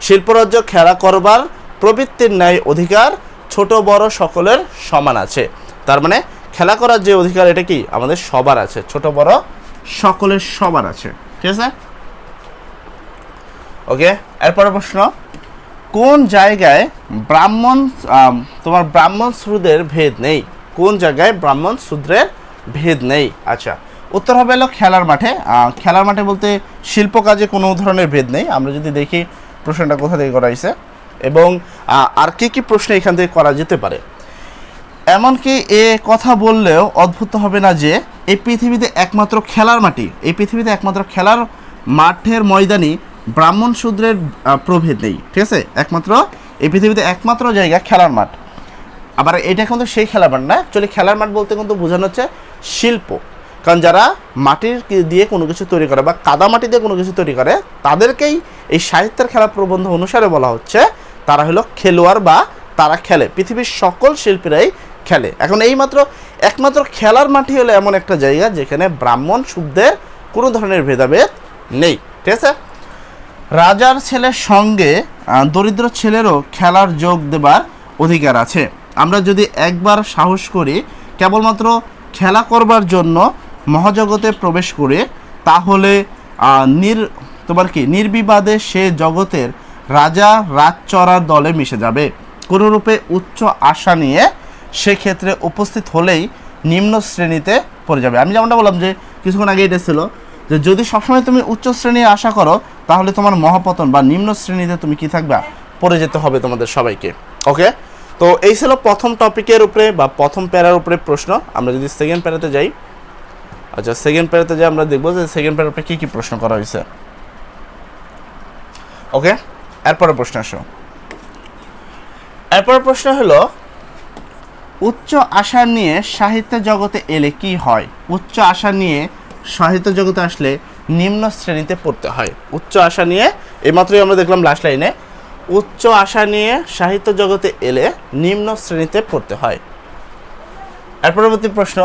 শিল্পরাজ্য খেলা করবার প্রবৃত্তির ন্যায় অধিকার ছোট বড় সকলের সমান আছে। তার মানে খেলা করার যে অধিকার, এটা কি আমাদের সবার আছে, ছোট বড় সকলের সবার আছে, ঠিক আছে। ওকে, এরপরে প্রশ্ন, কোন জায়গায় ব্রাহ্মণ শূদ্রের ভেদ নেই? কোন জায়গায় ব্রাহ্মণ শূদ্রের ভেদ নেই? আচ্ছা, উত্তর হবে হলো খেলার মাঠে। খেলার মাঠে বলতে শিল্প কাজে কোনো ধরনের ভেদ নেই। আমরা যদি দেখি প্রশ্নটা কোথা থেকে করা হয়েছে এবং আর কি প্রশ্ন এখান থেকে করা যেতে পারে। এমনকি এ কথা বললেও অদ্ভুত হবে না যে এই পৃথিবীতে একমাত্র খেলার মাটি, এই পৃথিবীতে একমাত্র খেলার মাঠের ময়দানে ব্রাহ্মণ শূদ্রের প্রভেদ নেই, ঠিক আছে। একমাত্র এই পৃথিবীতে একমাত্র জায়গা খেলার মাঠ। আবার এটা কিন্তু সেই খেলার মাঠ না, অ্যাকচুয়ালি খেলার মাঠ বলতে কিন্তু বোঝানো হচ্ছে শিল্প। কারণ যারা মাটির দিয়ে কোনো কিছু তৈরি করে বা কাদা মাটি দিয়ে কোনো কিছু তৈরি করে, তাদেরকেই এই সাহিত্যের খেলা প্রবন্ধ অনুসারে বলা হচ্ছে তারা হলো খেলোয়াড় বা তারা খেলে। পৃথিবীর সকল শিল্পীরাই খেলে। এখন একমাত্র খেলার মাটি হলো এমন একটা জায়গা যেখানে ব্রাহ্মণ শূদ্রের কোনো ধরনের ভেদাভেদ নেই, ঠিক আছে। রাজার ছেলের সঙ্গে দরিদ্র ছেলেরও খেলার যোগ দেবার অধিকার আছে। আমরা যদি একবার সাহস করি কেবলমাত্র খেলা করবার জন্য মহাজগতে প্রবেশ করে, তাহলে নির্বিবাদে সে জগতের রাজা রাজচরার দলে মিশে যাবে। কোনোরূপে উচ্চ আশা নিয়ে সেক্ষেত্রে উপস্থিত হলেই নিম্ন শ্রেণীতে পড়ে যাবে। আমি যেমনটা বললাম যে কিছুক্ষণ আগে এটা ছিল যে যদি সবসময় তুমি উচ্চ শ্রেণীর আশা করো তাহলে তোমার মহাপতন বা নিম্ন শ্রেণীতে তুমি কি থাকবা? পড়ে যেতে হবে তোমাদের সবাইকে। ওকে, তো এই ছিল প্রথম টপিকের উপরে বা প্রথম প্যারার উপরে প্রশ্ন। আমরা যদি সেকেন্ড প্যারাতে যাই, আচ্ছা সেকেন্ড প্যারাতে যাই, আমরা দেখবো যে সেকেন্ড প্যারার উপরে কী প্রশ্ন করা হয়েছে। ওকে, এরপরে প্রশ্ন আসো। এরপরে প্রশ্ন হলো, উচ্চ আশা নিয়ে সাহিত্য জগতে এলে কি হয়? উচ্চ আশা নিয়ে সাহিত্য জগতে আসলে নিম্ন শ্রেণীতে পড়তে হয়। উচ্চ আশা নিয়ে, এইমাত্রই আমরা দেখলাম লাস্ট লাইনে, উচ্চ আশা নিয়ে সাহিত্য জগতে এলে নিম্ন শ্রেণীতে পড়তে হয়। এর পরবর্তী প্রশ্ন,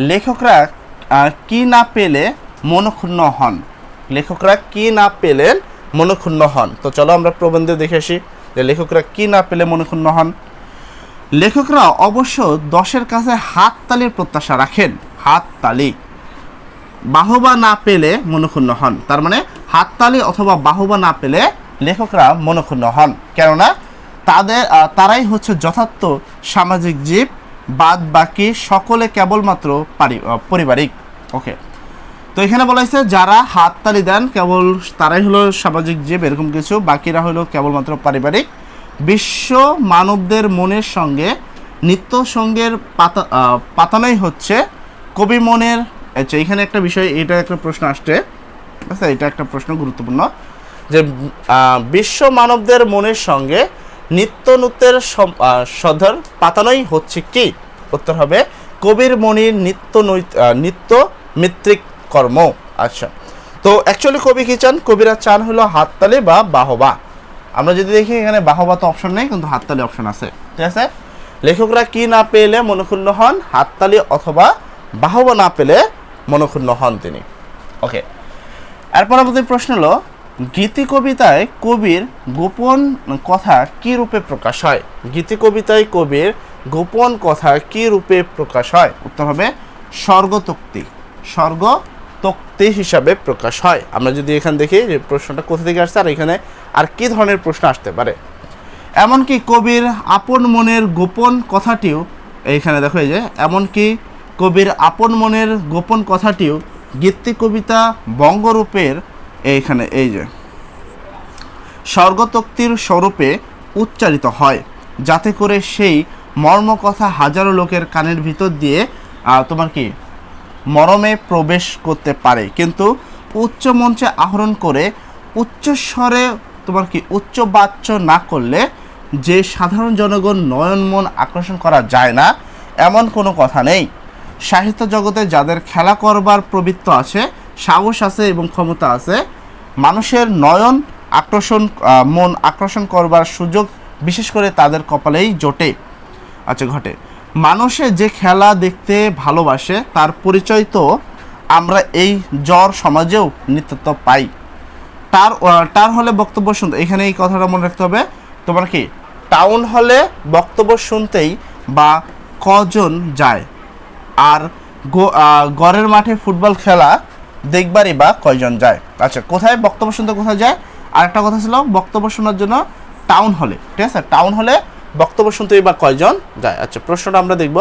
লেখকরা কি না পেলে মনক্ষুণ্ণ হন? লেখকরা কি না পেলেন মনক্ষুণ্ণ হন? তো চলো আমরা প্রবন্ধে দেখে আসি যে লেখকরা কি না পেলে মনক্ষুণ্ণ হন। লেখকরা অবশ্য দশের কাছে হাততালির প্রত্যাশা রাখেন। হাততালি, বাহবা না পেলে মনক্ষুণ্ণ হন। তার মানে হাততালি অথবা বাহবা না পেলে লেখকরা মনক্ষুণ্ণ হন, কেননা তারাই হচ্ছে যথার্থ সামাজিক জীব, বাদ বাকি সকলে কেবলমাত্র পারিবারিক। ওকে, তো এখানে বলা হয়েছে যারা হাততালি দেন কেবল তারাই হলো সামাজিক জীব, এরকম কিছু, বাকিরা হলো কেবলমাত্র পারিবারিক। বিশ্ব মানবদের মনের সঙ্গে নিত্য সঙ্গের পাতানোই হচ্ছে কবি মনের। আচ্ছা, এখানে একটা বিষয়, এটা একটা প্রশ্ন আসছে, আচ্ছা এটা একটা প্রশ্ন গুরুত্বপূর্ণ, যে বিশ্ব মানবদের মনের সঙ্গে নিত্য নূত্যের সধর পাতানোই হচ্ছে কি? উত্তর হবে কবির মনির নিত্য মিত্রিক কর্ম। আচ্ছা, তো অ্যাকচুয়ালি কবি কি চান? কবিরা চান হলো হাততালি বা বাহবা। আমরা যদি দেখি এখানে বাহবা তো অপশন নেই, কিন্তু হাততালি অপশন আছে, ঠিক আছে। লেখকরা কি না পেলে মনক্ষুণ্ণ হন? হাততালি অথবা বাহবা না পেলে মনক্ষুণ্ণ হন তিনি। ওকে, এরপর আমাদের প্রশ্ন হলো গীতি কবিতায় কবির গোপন কথা কি রূপে প্রকাশ হয়? গীতি কবিতায় কবির গোপন কথা কি রূপে প্রকাশ হয়? উত্তর হবে স্বর্গতোক্তি হিসাবে প্রকাশ হয়। আমরা যদি এখানে দেখি যে প্রশ্নটা কোথা থেকে আসছে আর এখানে আর কি ধরনের প্রশ্ন আসতে পারে। এমনকি কবির আপন মনের গোপন কথাটিও, এইখানে দেখো এই যে এমনকি কবির আপন মনের গোপন কথাটিও গীতি কবিতা বঙ্গরূপের এইখানে এই যে স্বর্গতোক্তির স্বরূপে উচ্চারিত হয়, যাতে করে সেই মর্ম কথা হাজারো লোকের কানের ভিতর দিয়ে তোমার কি মরমে প্রবেশ করতে পারে, কিন্তু উচ্চ মঞ্চে আহরণ করে উচ্চস্বরে তোমার কি উচ্চবাচ্য না করলে যে সাধারণ জনগণ নয়ন মন আকর্ষণ করা যায় না, এমন কোনো কথা নেই। সাহিত্য জগতে যাদের খেলা করবার প্রবৃত্তি আছে, সাহস আছে এবং ক্ষমতা আছে, মানুষের মন আকর্ষণ করবার সুযোগ বিশেষ করে তাদের কপালেই ঘটে। মানুষে যে খেলা দেখতে ভালোবাসে তার পরিচয় তো আমরা এই জ্বর সমাজেও নিত্যত্ব পাই। তার হলে বক্তব্য শুনতে, এখানে এই কথাটা মনে রাখতে হবে, তোমার কি টাউন হলে বক্তব্য শুনতেই বা কজন যায়, আর গড়ের মাঠে ফুটবল খেলা দেখবারই বা কয়জন যায়। আচ্ছা, কোথায় বক্তব্য শুনতে কোথায় যায়? আরেকটা কথা ছিল বক্তব্য শোনার জন্য টাউন হলে, ঠিক আছে, টাউন হলে বক্তব্য শুনতেই বা কয়জন যায়। আচ্ছা, প্রশ্নটা আমরা দেখব।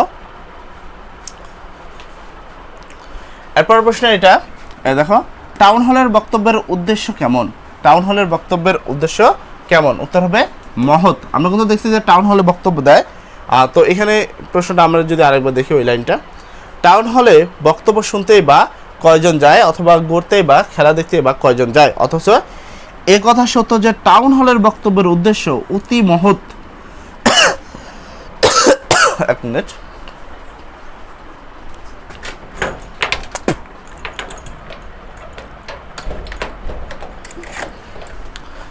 এরপর প্রশ্ন এটা দেখো, টাউন হলের বক্তব্যের উদ্দেশ্য কেমন? টাউন হলের বক্তব্যের উদ্দেশ্য কেমন? উত্তর হবে মহৎ। আমরা কিন্তু দেখছি যে টাউন হলে বক্তব্য দেয়, তো এখানে প্রশ্নটা আমরা যদি আরেকবার দেখি ওই লাইনটা, টাউন হলে বক্তব্য শুনতেই বা কয়জন যায়, অথবা গড়তেই বা খেলা দেখতেই বা কয়জন যায়, অথচ এ কথা সত্য যে টাউন হলের বক্তব্যের উদ্দেশ্য অতি মহৎ। এক মিনিট।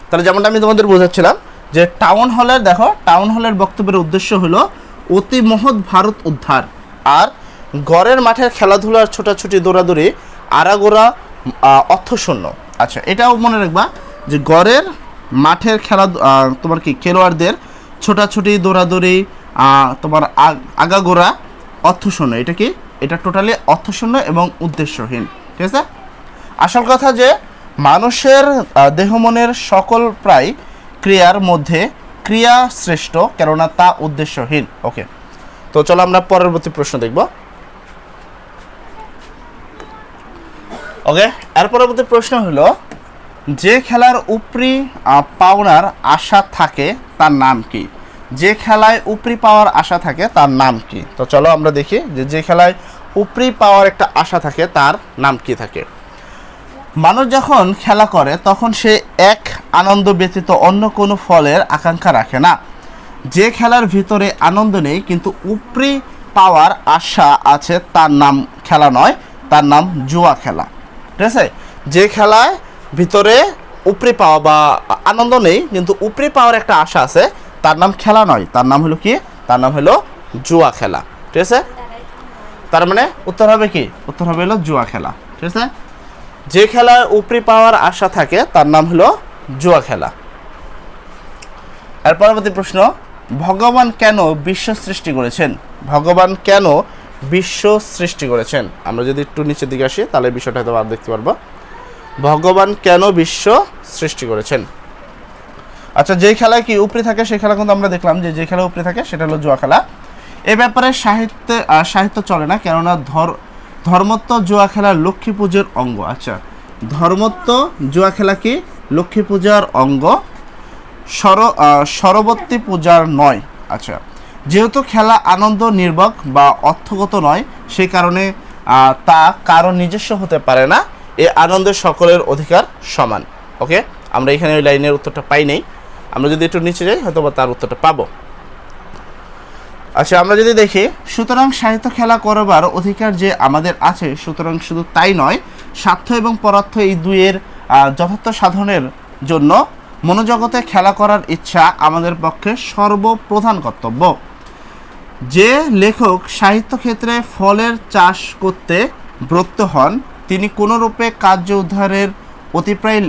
তাহলে যেমনটা আমি তোমাদের বোঝাচ্ছিলাম যে টাউন হলের বক্তব্যের উদ্দেশ্য হলো অতি মহৎ ভারত উদ্ধার, আর গড়ের মাঠের খেলাধুলার ছোটাছুটি দৌড়াদৌড়ি আরাগোড়া অর্থশূন্য। আচ্ছা, এটাও মনে রাখবা যে গড়ের মাঠের তোমার কি খেলোয়াড়দের ছোটাছুটি দৌড়াদৌড়ি তোমার আগাগোড়া অর্থশূন্য। এটা কি? এটা টোটালি অর্থশূন্য এবং উদ্দেশ্যহীন, ঠিক আছে। আসল কথা যে মানুষের দেহমনের সকল প্রায় ক্রিয়ার মধ্যে ক্রিয়া শ্রেষ্ঠ, কেননা তা উদ্দেশ্যহীন। ওকে, তো চলো আমরা পরবর্তী প্রশ্ন দেখব। ওকে, এর পরবর্তী প্রশ্ন হলো যে খেলার উপরি পাওনার আশা থাকে তার নাম কি? যে খেলায় উপরি পাওয়ার আশা থাকে তার নাম কি? তো চলো আমরা দেখি যে খেলায় উপরি পাওয়ার একটা আশা থাকে তার নাম কি থাকে। মানুষ যখন খেলা করে তখন সে এক আনন্দ ব্যতীত অন্য কোনো ফলের আকাঙ্ক্ষা রাখে না। যে খেলার ভিতরে আনন্দ নেই কিন্তু উপরি পাওয়ার আশা আছে তার নাম খেলা নয়, তার নাম জুয়া খেলা, ঠিক আছে। যে খেলায় ভিতরে উপরি পাওয়া বা আনন্দ নেই কিন্তু উপরি পাওয়ার একটা আশা আছে তার নাম খেলা নয়, তার নাম হলো কি? তার নাম হলো জুয়া খেলা, ঠিক আছে। তার মানে উত্তর হবে কি? উত্তর হবে হলো জুয়া খেলা, ঠিক আছে। যে খেলায় উপরি পাওয়ার আশা থাকে তার নাম হলো জুয়া খেলা। এর পরবর্তী প্রশ্ন, ভগবান কেন বিশ্ব সৃষ্টি করেছেন? ভগবান কেন বিশ্ব সৃষ্টি করেছেন? আমরা যদি একটু নিচের দিকে আসি তাহলে বিষয়টা হয়তো আর দেখতে পারবো। ভগবান কেন বিশ্ব সৃষ্টি করেছেন? আচ্ছা, যে খেলায় কি উপরি থাকে সেই খেলা কিন্তু আমরা দেখলাম যে খেলা উপরি থাকে সেটা হলো জুয়া খেলা। এ ব্যাপারে সাহিত্য চলে না, কেননা ধর্মত্ব জুয়া খেলা লক্ষ্মী পুজোর অঙ্গ। আচ্ছা, ধর্মত্ব জুয়া খেলা কি লক্ষ্মী পূজার অঙ্গ, সরবর্তী পূজার নয়। আচ্ছা, যেহেতু খেলা আনন্দ নির্বাক বা অর্থগত নয়, সেই কারণে তা কারো নিজস্ব হতে পারে না, এ আনন্দের সকলের অধিকার সমান। ওকে, আমরা এখানে ওই লাইনের উত্তরটা পাই নাই, আমরা যদি একটু নিচে যাই হয়তো বা তার উত্তরটা পাবো। আচ্ছা, আমরা যদি দেখি, সুতরাং সাহিত্য খেলা করবার অধিকার যে আমাদের আছে, সুতরাং শুধু তাই নয়, স্বার্থ এবং পরার্থ এই দুইয়ের যথার্থ সাধনের জন্য মনোজগতে খেলা করার ইচ্ছা আমাদের পক্ষে সর্বপ্রধান কর্তব্য। যে লেখক সাহিত্য ক্ষেত্রে ফলের চাষ করতে ব্রত হন, তিনি কোনোরূপে কার্য উদ্ধারের অতিপ্রায়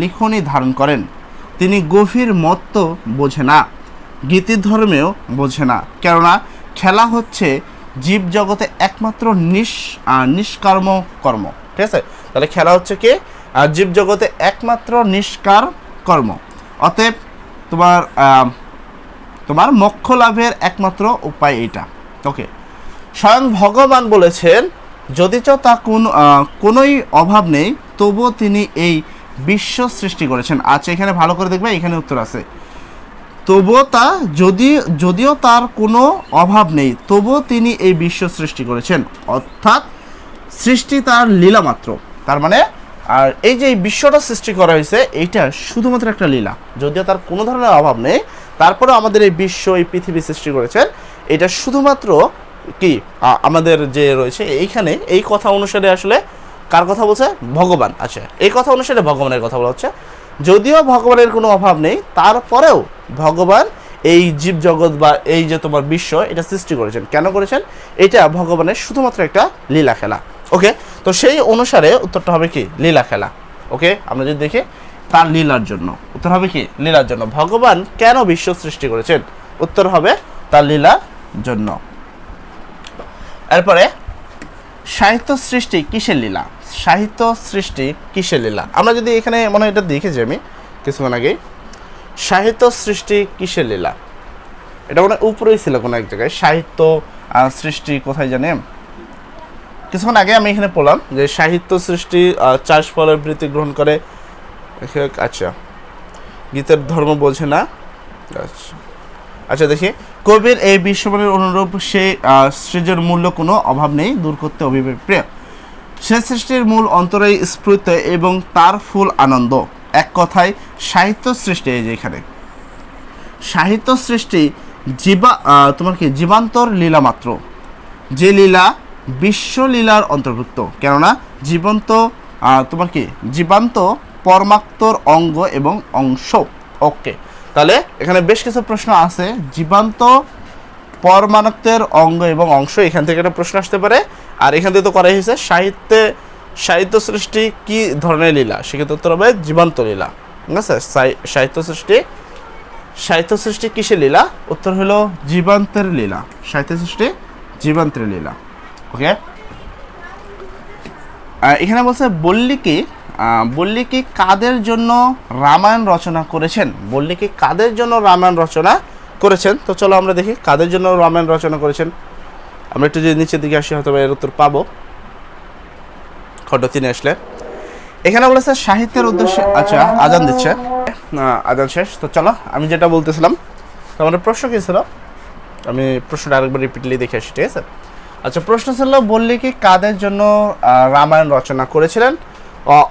লিখনই ধারণ করেন। তিনি গভীর মত্ত বোঝে না, গীতির ধর্মেও বোঝে না, কেননা খেলা হচ্ছে জীব জগতে একমাত্র নিষ্কর্ম কর্ম। ঠিক আছে, তাহলে খেলা হচ্ছে কি জীব জগতে একমাত্র নিষ্কার কর্ম। অতএব তোমার মোক্ষ লাভের একমাত্র উপায় এইটা। ওকে, স্বয়ং ভগবান বলেছেন, যদিচ তা কোনোই অভাব নেই, তবুও তিনি এই বিশ্ব সৃষ্টি করেছেন। আচ্ছা, এখানে ভালো করে দেখবে, এখানে উত্তর আছে। তবুও যদিও তার কোনো অভাব নেই, তবুও তিনি এই বিশ্ব সৃষ্টি করেছেন, অর্থাৎ সৃষ্টি তার লীলা মাত্র। তার মানে আর এই যে বিশ্বটা সৃষ্টি করা হয়েছে, এইটা শুধুমাত্র একটা লীলা। যদিও তার কোনো ধরনের অভাব নেই, তারপরেও আমাদের এই বিশ্ব, এই পৃথিবী সৃষ্টি করেছেন, এটা শুধুমাত্র কি আমাদের যে রয়েছে এইখানে, এই কথা অনুসারে আসলে কার কথা বলছে? ভগবান। আচ্ছা, এই কথা অনুসারে ভগবানের কথা বলা হচ্ছে। যদিও ভগবানের কোনো অভাব নেই, তারপরেও ভগবান এই জীবজগৎ বা এই যে তোমার বিশ্ব, এটা সৃষ্টি করেছেন। কেন করেছেন? এটা ভগবানের শুধুমাত্র একটা লীলা খেলা। ওকে, তো সেই অনুসারে উত্তরটা হবে কি? লীলা খেলা। ওকে, আমরা যদি দেখি তার লীলার জন্য, উত্তর হবে কি? লীলার জন্য। ভগবান কেন বিশ্ব সৃষ্টি করেছেন? উত্তর হবে তার লীলার জন্য। এরপরে সাহিত্য সৃষ্টি কিসের লীলা? সাহিত্য সৃষ্টি কিসের লীলা? আমরা যদি এখানে মনে হয় এটা দেখেছি আমি কিছুক্ষণ আগেই, সাহিত্য সৃষ্টি কিসের লীলা, এটা মনে উপরেই ছিল কোনো এক জায়গায়। সাহিত্য সৃষ্টি কোথায় জানে? কিছুক্ষণ আগে আমি এখানে পড়লাম যে সাহিত্য সৃষ্টি চাষ ফলের বৃত্তি গ্রহণ করে। আচ্ছা, গীতের ধর্ম বোঝে না। আচ্ছা, দেখি, কবির এই বিশ্বমানের অনুরূপ সেই সৃজের মূল্য কোনো অভাব নেই, দূর করতে অভিপ্রেত প্রিয়। সে সৃষ্টির মূল অন্তরে স্ফূর্ত এবং তার ফুল আনন্দ। এক কথায় সাহিত্য সৃষ্টি, এই যে এখানে সাহিত্য সৃষ্টি তোমার কি জীবান্তর লীলা মাত্র, যে লীলা বিশ্বলীলার অন্তর্ভুক্ত, কেননা তোমার কি জীবান্ত পরমাত্মর অঙ্গ এবং অংশ। ওকে, তাহলে এখানে বেশ কিছু প্রশ্ন আছে। জীবান্ত পরমাণুত্বের অঙ্গ এবং অংশ, এখান থেকে একটা প্রশ্ন আসতে পারে। আর এখান থেকে তো করা হয়েছে সাহিত্য সৃষ্টি কি ধরনের লীলা, সেক্ষেত্রে উত্তর হবে জীবান্ত লীলা। ঠিক আছে, সাহিত্য সৃষ্টি কিসের লীলা? উত্তর হলো জীবান্তের লীলা। সাহিত্য সৃষ্টি জীবান্তের লীলা। ওকে, এখানে বলছে বল্লিকি কাদের জন্য রামায়ণ রচনা করেছেন? বল্লিকি কাদের জন্য রামায়ণ রচনা করেছেন? তো চলো আমরা দেখি কাদের জন্য রামায়ণ রচনা করেছেন। আমরা একটু যদি নিচের দিকে আসি হয়তো এর উত্তর পাবো খণ্ড 3 আসলে। এখানে বলেছে সাহিত্যের উদ্দেশ্যে। আচ্ছা, আজান দিচ্ছে, আজান শেষ। তো চলো আমি যেটা বলতেছিলাম, তো আমাদের প্রশ্ন কী ছিল, আমি প্রশ্নটা আরেকবার রিপিটলি দেখে আসি। ঠিক আছে, আচ্ছা, প্রশ্ন ছিল বল্লিকি কাদের জন্য রামায়ণ রচনা করেছিলেন?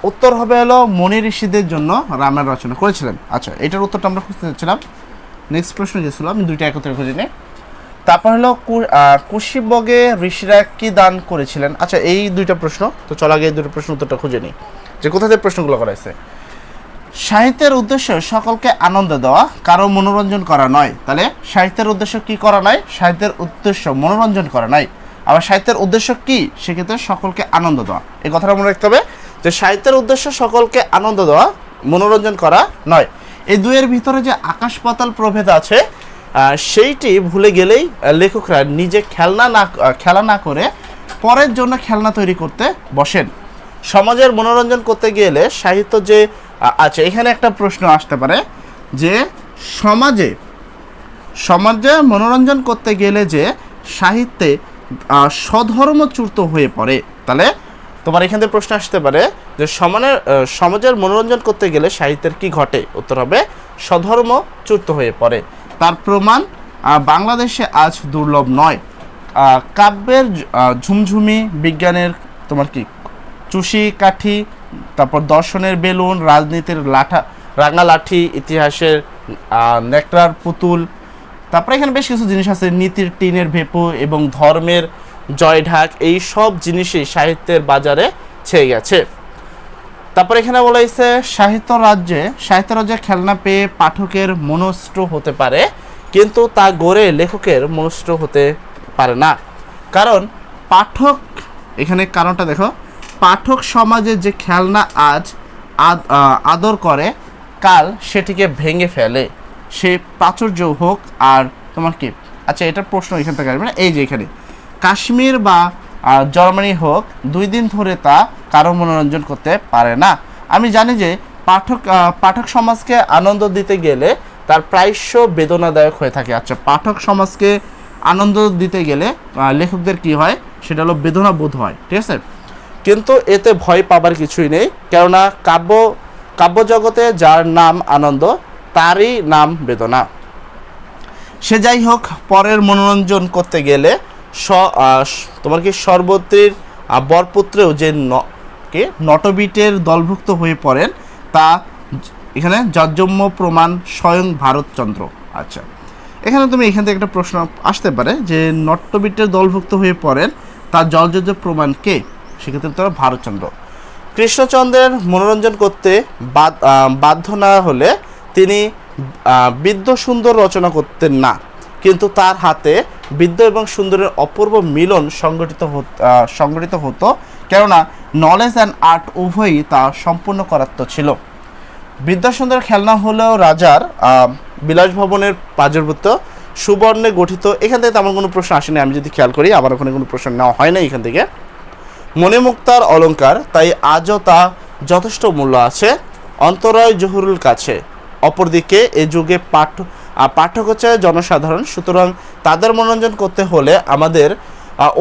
উত্তর হবে হলো মুনি ঋষিদের জন্য রামায়ণ রচনা করেছিলেন। আচ্ছা, এটার উত্তরটা আমরা খুঁজতে চাচ্ছিলাম। নেক্সট প্রশ্ন যে ছিল, আমি দুইটা একত্রে খুঁজে নিই। তারপর হলো কুশিবগে ঋষিরা কি দান করেছিলেন? আচ্ছা, এই দুইটা প্রশ্ন। তো চলো আগে এই দুটো প্রশ্ন উত্তরটা খুঁজে নিই যে কোথা থেকে প্রশ্নগুলো করা হয়েছে। সাহিত্যের উদ্দেশ্য সকলকে আনন্দ দেওয়া, কারো মনোরঞ্জন করা নয়। তাহলে সাহিত্যের উদ্দেশ্য কি করা নয়? সাহিত্যের উদ্দেশ্য মনোরঞ্জন করা নয়। আবার সাহিত্যের উদ্দেশ্য কি? সেক্ষেত্রে সকলকে আনন্দ দেওয়া। এই কথাটা মনে রাখতে হবে যে সাহিত্যের উদ্দেশ্য সকলকে আনন্দ দেওয়া, মনোরঞ্জন করা নয়। এই দুইয়ের ভিতরে যে আকাশ পাতাল প্রভেদ আছে, সেইটি ভুলে গেলেই লেখকরা নিজে খেলা না করে পরের জন্য খেলনা তৈরি করতে বসেন। সমাজের মনোরঞ্জন করতে গেলে সাহিত্য যে আচ্ছা, এখানে একটা প্রশ্ন আসতে পারে যে সমাজে মনোরঞ্জন করতে গেলে যে সাহিত্যে স্বধর্মচ্যুত হয়ে পড়ে, তাহলে তোমার এখান থেকে প্রশ্ন আসতে পারে যে সমাজের মনোরঞ্জন করতে গেলে সাহিত্যের কি ঘটে? উত্তর হবে স্বধর্মচ্যুত হয়ে পড়ে। তার প্রমাণ বাংলাদেশে আজ দুর্লভ নয়। কাব্যের ঝুমঝুমি, বিজ্ঞানের তোমার কি চুষি কাঠি, তারপর দর্শনের বেলুন, রাজনীতির রাঙা লাঠি, ইতিহাসের নেকড়ার পুতুল, তারপরে এখানে বেশ কিছু জিনিস আছে, নীতির টিনের ভেপু এবং ধর্মের জয়ঢাক, এই সব জিনিসই সাহিত্যের বাজারে ছেয়ে গেছে। তারপর এখানে বলা হয়েছে সাহিত্য রাজ্যে খেলনা পেয়ে পাঠকের মনস্ট হতে পারে, কিন্তু তা গড়ে লেখকের মনস্ট হতে পারে না। কারণ পাঠক, এখানে কারণটা দেখো, পাঠক সমাজে যে খেলনা আজ আদর করে, কাল সেটিকে ভেঙে ফেলে, সে প্রাচুর্য হোক আর তোমার কি, আচ্ছা এটার প্রশ্ন এখান থেকে আসবে না, এই যে এখানে কাশ্মীর বা জার্মানি হোক, 2 দিন ধরে তা কারো মনোরঞ্জন করতে পারে না। আমি জানি যে পাঠক সমাজকে আনন্দ দিতে গেলে তার প্রায়শ বেদনাদায়ক হয়ে থাকে। আচ্ছা, পাঠক সমাজকে আনন্দ দিতে গেলে লেখকদের কি হয়, সেটা হলো বেদনা বোধ হয়, ঠিক আছে? কিন্তু এতে ভয় পাবার কিছুই নেই, কেননা কাব্যজগতে যার নাম আনন্দ তারই নাম বেদনা। সে যাই হোক, পরের মনোরঞ্জন করতে গেলে তোমার কি সর্বত্রীর বরপুত্রেও যে নটবিটের দলভুক্ত হয়ে পড়েন, তা এখানে জাজ্জম্য প্রমাণ স্বয়ং ভারতচন্দ্র। আচ্ছা, এখানে তুমি এখান থেকে একটা প্রশ্ন আসতে পারে যে নটবিটের দলভুক্ত হয়ে পড়েন তার জলযোজ্য প্রমাণ কে? সেক্ষেত্রে তারা ভারতচন্দ্র। কৃষ্ণচন্দ্রের মনোরঞ্জন করতে বাধ্য না হলে তিনি বিদ্য সুন্দর রচনা করতেন না, কিন্তু তার হাতে বিদ্য এবং সুন্দরের অপূর্ব মিলন সংগঠিত হতো, কেননা নলেজ অ্যান্ড আর্ট উভয়ই তা সম্পূর্ণ করাত্ম ছিল। বিদ্যাসুন্দর খেলনা হলেও রাজার বিলাসভবনের পাজরভূত সুবর্ণে গঠিত। এখান থেকে তেমন কোনো প্রশ্ন আসেনি, আমি যদি খেয়াল করি আমার ওখানে কোনো প্রশ্ন নেওয়া হয় না এখান থেকে। মণিমুক্তার অলঙ্কার, তাই আজও তা যথেষ্ট মূল্য আছে অন্তরায় জহুরুল কাছে। অপরদিকে এ যুগে পাঠক হচ্ছে জনসাধারণ, সুতরাং তাদের মনোরঞ্জন করতে হলে আমাদের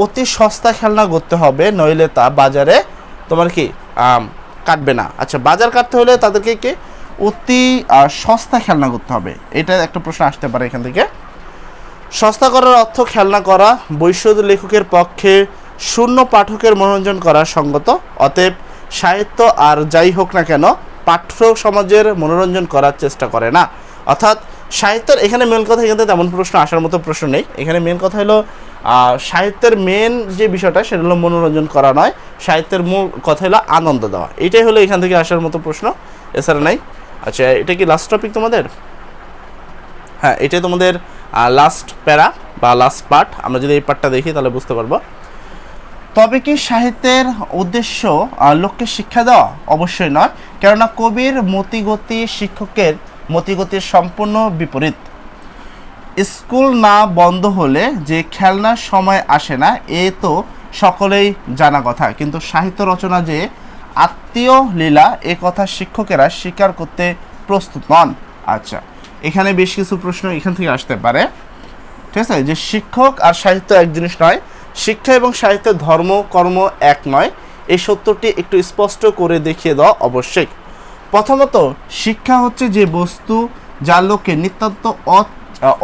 অতি সস্তা খেলনা করতে হবে, নইলে তা বাজারে তোমার কি কাটবে না। আচ্ছা, বাজার কাটতে হলে তাদেরকে কি অতি সস্তা খেলনা করতে হবে, এটা একটা প্রশ্ন আসতে পারে এখান থেকে। সস্তা করার অর্থ খেলনা করা বৈশ্বিক লেখকের পক্ষে শূন্য পাঠকের মনোরঞ্জন করা সঙ্গত। অতএব সাহিত্য আর যাই হোক না কেন পাঠ্য সমাজের মনোরঞ্জন করার চেষ্টা করে না। অর্থাৎ সাহিত্যের এখানে মেন কথা, এখানে তেমন প্রশ্ন আসার মতো প্রশ্ন নেই। এখানে মেন কথা হলো সাহিত্যের মেন যে বিষয়টা সেটা হলো মনোরঞ্জন করা নয়, সাহিত্যের মূল কথা হলো আনন্দ দেওয়া। এটাই হলো এখান থেকে আসার মতো প্রশ্ন, এছাড়া নাই। আচ্ছা, এটা কি লাস্ট টপিক তোমাদের? হ্যাঁ, এটাই তোমাদের লাস্ট প্যারা বা লাস্ট পার্ট। আমরা যদি এই পার্টটা দেখি তাহলে বুঝতে পারবো। তবে কি সাহিত্যের উদ্দেশ্য লোককে শিক্ষা দেওয়া? অবশ্যই নয়, কেননা কবির মতিগতি শিক্ষকের মতিগতির সম্পূর্ণ বিপরীত। স্কুল না বন্ধ হলে যে খেলনার সময় আসে না, এ তো সকলেই জানা কথা, কিন্তু সাহিত্য রচনা যে আত্মীয় লীলা, এ কথা শিক্ষকেরা স্বীকার করতে প্রস্তুত নন। আচ্ছা, এখানে বেশ কিছু প্রশ্ন এখান থেকে আসতে পারে, ঠিক আছে? যে শিক্ষক আর সাহিত্য এক জিনিস নয়, শিক্ষা এবং সাহিত্যের ধর্ম কর্ম এক নয়, এই সত্যটি একটু স্পষ্ট করে দেখিয়ে দেওয়া আবশ্যক। প্রথমত, শিক্ষা হচ্ছে যে বস্তু যা লোকে নিতান্ত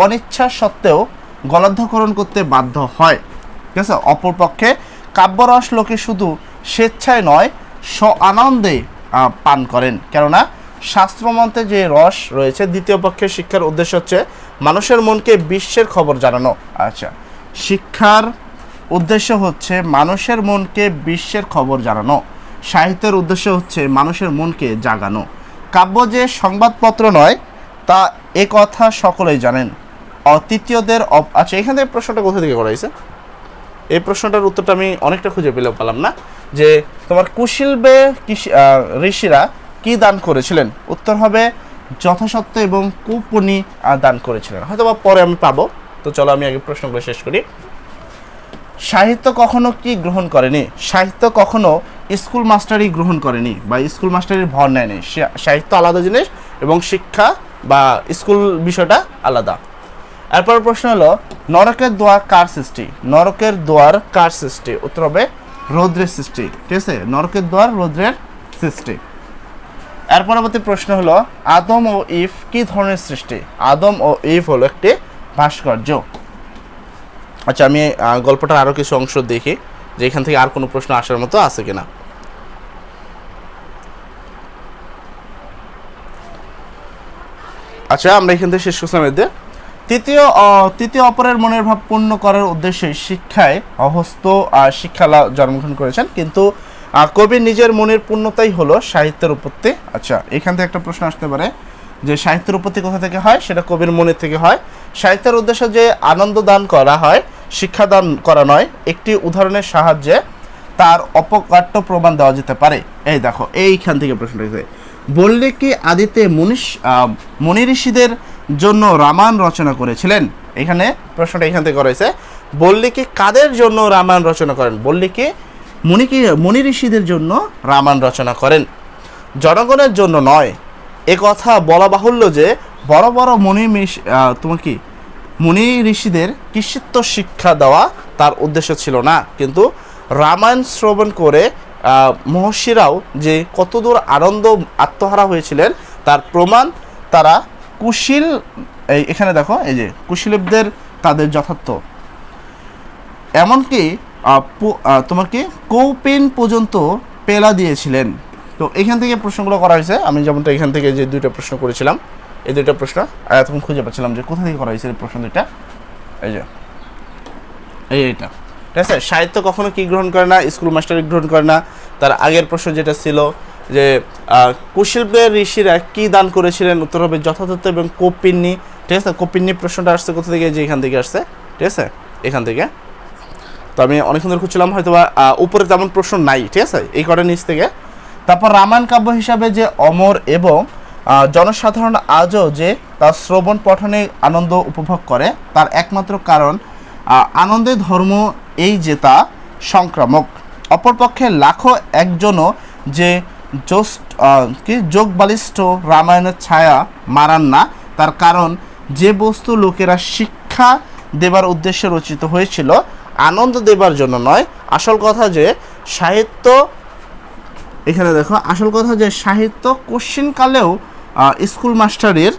অনিচ্ছা সত্ত্বেও গলাধ্যকরণ করতে বাধ্য হয়, ঠিক আছে? অপরপক্ষে কাব্যরস লোকে শুধু স্বেচ্ছায় নয় আনন্দে পান করেন, কেননা শাস্ত্রমন্ত্রে যে রস রয়েছে। দ্বিতীয় পক্ষে শিক্ষার উদ্দেশ্য হচ্ছে মানুষের মনকে বিশ্বের খবর জানানো। আচ্ছা, শিক্ষার উদ্দেশ্য হচ্ছে মানুষের মনকে বিশ্বের খবর জানানো, সাহিত্যের উদ্দেশ্য হচ্ছে মানুষের মনকে জাগানো। কাব্য যে সংবাদপত্র নয়, তা এ কথা সকলেই জানেন। তৃতীয়দের আচ্ছা, এখান থেকে প্রশ্নটা কোথা থেকে করা হয়েছে? এই প্রশ্নটার উত্তরটা আমি অনেকটা খুঁজে পেলাম না, যে তোমার কুশিলবে ঋষিরা কি দান করেছিলেন? উত্তর হবে যথাসত্য এবং কুপনি দান করেছিলেন। হয়তো বা পরে আমি পাবো, তো চলো আমি আগে প্রশ্নগুলো শেষ করি। সাহিত্য কখনো কি গ্রহণ করেনি? সাহিত্য কখনো স্কুল মাস্টারই গ্রহণ করেনি বা স্কুল মাস্টারের ভর নেয়নি। সাহিত্য আলাদা জিনিস এবং শিক্ষা বা স্কুল বিষয়টা আলাদা। এরপর প্রশ্ন হলো নরকের দুয়ার কার সৃষ্টি? নরকের দুয়ার কার সৃষ্টি? উত্তর হবে রৌদ্রের সৃষ্টি। ঠিক আছে, নরকের দুয়ার রৌদ্রের সৃষ্টি। এর পরবর্তী প্রশ্ন হলো আদম ও ইভ কি ধরনের সৃষ্টি? আদম ও ইভ হলো একটি ভাস্কর্য। আচ্ছা, আমি গল্পটার আরো কিছু অংশ দেখি যে এখান থেকে আর কোনো প্রশ্ন আসার মতো আছে কিনা। আচ্ছা, আমরা এখান থেকে শেষ করলাম। এদের তৃতীয় অপরের মনের ভাব পূর্ণ করার উদ্দেশ্যে শিক্ষায় অহস্ত শিক্ষা জন্মগ্রহণ করেছেন, কিন্তু কবির নিজের মনের পূর্ণতাই হলো সাহিত্যের উৎপত্তি। আচ্ছা, এখান থেকে একটা প্রশ্ন আসতে পারে যে সাহিত্যের উৎপত্তি কোথা থেকে হয়? সেটা কবির মনের থেকে হয়। সাহিত্যের উদ্দেশ্য যে আনন্দ দান করা হয়, শিক্ষা দান করা নয়। একটি উদাহরণের সাহায্যে তার অপকাট্য প্রমাণ দেওয়া যেতে পারে। এই দেখো, এইখান থেকে প্রশ্ন রয়েছে, বললে কি আদিতে মুনি ঋষিদের জন্য রামায়ণ রচনা করেছিলেন? এখানে প্রশ্নটা এখান থেকে করা হয়েছে, বললে কি কাদের জন্য রামায়ণ রচনা করেন? বললে কি মুনি ঋষিদের জন্য রামায়ণ রচনা করেন, জনগণের জন্য নয়। এ কথা বলা বাহুল্য যে বড় বড় মুনি ঋষিদের কৃষিত্ব শিক্ষা দেওয়া তার উদ্দেশ্য ছিল না, কিন্তু রামায়ণ শ্রবণ করে মহর্ষিরাও যে কতদূর আনন্দ আত্মহারা হয়েছিলেন তার প্রমাণ তারা কুশীল, এখানে দেখো এই যে কুশীলবদের তাদের যথার্থ, এমনকি তোমাকে কৌপিন পর্যন্ত পেলা দিয়েছিলেন। তো এখান থেকে প্রশ্নগুলো করা হয়েছে। আমি যেমনটা এখান থেকে যে দুইটা প্রশ্ন করেছিলাম, এই দুইটা প্রশ্ন এতক্ষণ খুঁজে পাচ্ছিলাম যে কোথা থেকে করা হয়েছে এই প্রশ্ন দুইটা। এই যে এইটা, ঠিক আছে। সাহিত্য কখনো কি গ্রহণ করে না? স্কুল মাস্টারি গ্রহণ করে না। তার আগের প্রশ্ন যেটা ছিল যে কুশীলবের ঋষিরা কি দান করেছিলেন? উত্তর হবে যথাযথ এবং কৌপিন্নি। ঠিক আছে, কৌপিন্নি প্রশ্নটা আসছে কোথা থেকে? যে এখান থেকে আসছে, ঠিক আছে, এখান থেকে। তো আমি অনেক সুন্দর খুঁজছিলাম, হয়তো উপরে তেমন প্রশ্ন নাই, ঠিক আছে, এই কটা নিচ থেকে। তারপর রামায়ণ কাব্য হিসাবে যে অমর এবং জনসাধারণ আজও যে তার শ্রবণ পঠনে আনন্দ উপভোগ করে তার একমাত্র কারণ আনন্দের ধর্ম এই যে তা সংক্রামক। অপরপক্ষে লাখো একজনও যে যোগ বালিষ্ঠ রামায়ণের ছায়া মারান না, তার কারণ যে বস্তু লোকেরা শিক্ষা দেবার উদ্দেশ্যে রচিত হয়েছিল, আনন্দ দেবার জন্য নয়। আসল কথা যে সাহিত্য, এখানে দেখো, আসল কথা যে সাহিত্য কোশ্চিনকালেও স্কুল মাস্টারের